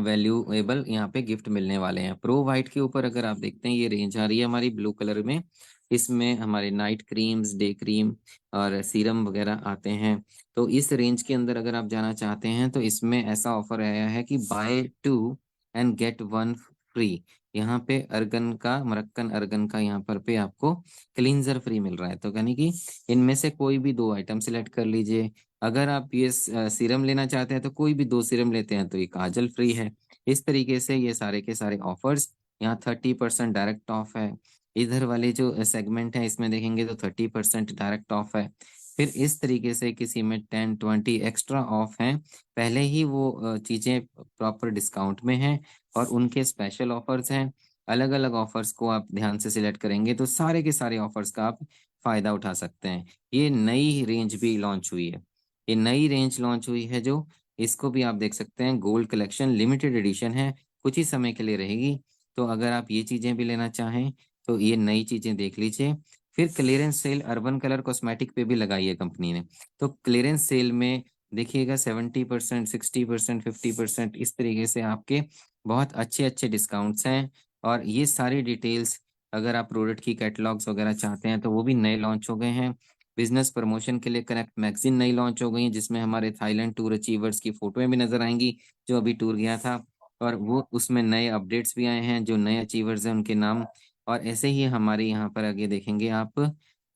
वैल्यूएबल यहाँ पे गिफ्ट मिलने वाले हैं। प्रो वाइट के ऊपर अगर आप देखते हैं ये रेंज आ रही है हमारी ब्लू कलर में। इसमें हमारे नाइट क्रीम्स, डे क्रीम और सीरम वगैरह आते हैं। तो इस रेंज के अंदर अगर आप जाना चाहते हैं तो इसमें ऐसा ऑफर आया है कि बाय 2 एंड गेट 1 फ्री। यहाँ पे अर्गन का, मरक्कन अर्गन का यहाँ पर पे आपको क्लींजर फ्री मिल रहा है। तो यानी कि इनमें से कोई भी 2 आइटम सिलेक्ट कर लीजिए। अगर आप ये सीरम लेना चाहते हैं तो कोई भी 2 सीरम लेते हैं तो ये काजल फ्री है। इस तरीके से ये सारे के सारे ऑफर्स, यहाँ 30% डायरेक्ट ऑफ है। इधर वाले जो सेगमेंट है इसमें देखेंगे तो 30% डायरेक्ट ऑफ है। फिर इस तरीके से किसी में 10-20 एक्स्ट्रा ऑफ हैं, पहले ही वो चीज़ें प्रॉपर डिस्काउंट में हैं और उनके स्पेशल ऑफर्स हैं। अलग अलग ऑफर्स को आप ध्यान से सिलेक्ट करेंगे तो सारे के सारे ऑफर्स का आप फायदा उठा सकते हैं। ये नई रेंज भी लॉन्च हुई है, ये नई रेंज लॉन्च हुई है जो, इसको भी आप देख सकते हैं, गोल्ड कलेक्शन लिमिटेड एडिशन है, कुछ ही समय के लिए रहेगी। तो अगर आप ये चीज़ें भी लेना चाहें तो ये नई चीज़ें देख लीजिए। फिर clearance sale urban colour cosmetic पे भी लगाई है कंपनी ने। तो क्लियरेंस सेल में देखिएगा 70%, 60%, 50% इस तरीके से आपके बहुत अच्छे अच्छे डिस्काउंट्स हैं। और ये सारी डिटेल्स अगर आप प्रोडक्ट की कैटलॉग्स वगैरह चाहते हैं तो वो भी नए लॉन्च हो गए हैं। बिजनेस प्रमोशन के लिए कनेक्ट मैगजीन नई लॉन्च हो गई है, जिसमें हमारे थाईलैंड टूर अचीवर्स की फोटोएं भी नजर आएंगी जो अभी टूर गया था। और वो उसमें नए अपडेट्स भी आए हैं, जो नए अचीवर्स हैं उनके नाम। और ऐसे ही हमारे यहाँ पर आगे देखेंगे आप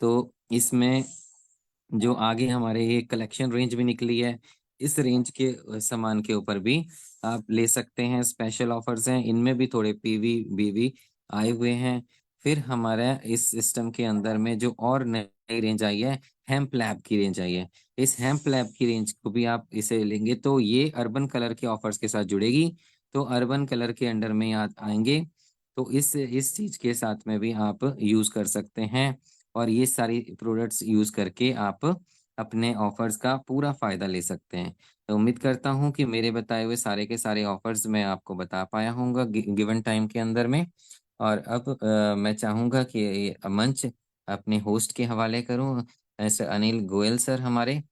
तो इसमें जो आगे हमारे ये कलेक्शन रेंज भी निकली है, इस रेंज के सामान के ऊपर भी आप ले सकते हैं, स्पेशल ऑफर्स हैं, इनमें भी थोड़े PV BV आए हुए हैं। फिर हमारा इस सिस्टम के अंदर में जो और नई रेंज आई है, हेम्प लैब की रेंज आई है। इस हेम्प लैब की रेंज को भी आप इसे लेंगे तो ये अर्बन कलर के ऑफर्स के साथ जुड़ेगी, तो अर्बन कलर के अंडर में आएंगे। तो इस चीज के साथ में भी आप यूज कर सकते हैं और ये सारी प्रोडक्ट्स यूज करके आप अपने ऑफर्स का पूरा फायदा ले सकते हैं। तो उम्मीद करता हूँ कि मेरे बताए हुए सारे के सारे ऑफर्स मैं आपको बता पाया हूँगा गिवन टाइम के अंदर में। और अब मैं चाहूँगा कि ये मंच अपने होस्ट के हवाले करूँ। सर अनिल गोयल सर हमारे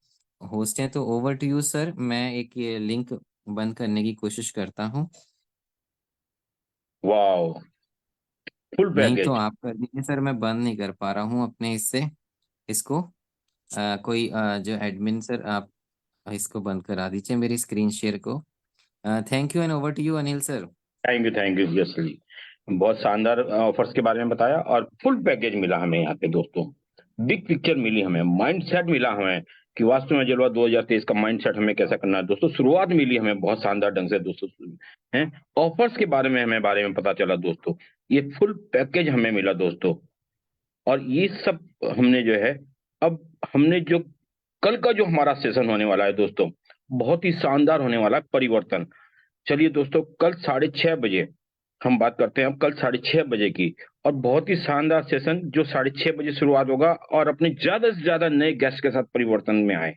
होस्ट हैं, तो ओवर टू यू सर। मैं एक ये लिंक बंद करने की कोशिश करता हूँ, वाओ, फुल नहीं तो पैकेज। आप कर दीजिए सर, मैं बंद नहीं कर पा रहा हूँ अपने इससे इसको। कोई जो एडमिन सर, आप इसको बंद करा दीजिए मेरी स्क्रीन शेयर को। Thank you and over to you Anil sir. Thank you Yashli. बहुत शानदार ऑफर्स के बारे में बताया और फुल पैकेज मिला हमें यहाँ पे दोस्तों। बिग पिक्चर मिली हमें, माइंड सेट मिला हमें कि वास्तव में जलवा 2023 का माइंड सेट हमें कैसा करना है दोस्तों। शुरुआत मिली हमें बहुत शानदार ढंग से दोस्तों हैं। ऑफर्स के बारे में हमें पता चला दोस्तों। ये फुल पैकेज हमें मिला दोस्तों। और ये सब हमने जो है, अब हमने जो कल का जो हमारा सेशन होने वाला है दोस्तों, बहुत ही शानदार होने वाला है, परिवर्तन। चलिए दोस्तों, कल 6:30 बजे हम बात करते हैं, अब कल 6:30 बजे की, और बहुत ही शानदार सेशन जो 6:30 बजे शुरुआत होगा, और अपने ज्यादा से ज्यादा नए गेस्ट के साथ परिवर्तन में आए।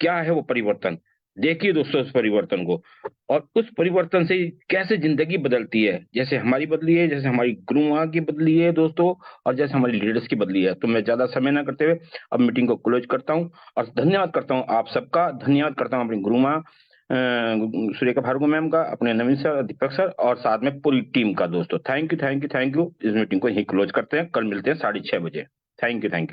क्या है वो परिवर्तन, देखिए दोस्तों उस परिवर्तन को, और उस परिवर्तन से कैसे जिंदगी बदलती है, जैसे हमारी बदली है, जैसे हमारी गुरु माँ की बदली है दोस्तों, और जैसे हमारी लीडर्स की बदली है। तो मैं ज्यादा समय ना करते हुए अब मीटिंग को क्लोज करता हूँ, और धन्यवाद करता हूँ आप सबका, धन्यवाद करता हूँ अपनी गुरु माँ सुरेखा भार्गव मैम का, अपने नवीन सर, दीपक सर, और साथ में पूरी टीम का दोस्तों। Thank you, thank you, thank you. इस मीटिंग को यही क्लोज करते हैं, कल मिलते हैं 6:30 बजे। Thank you, thank you.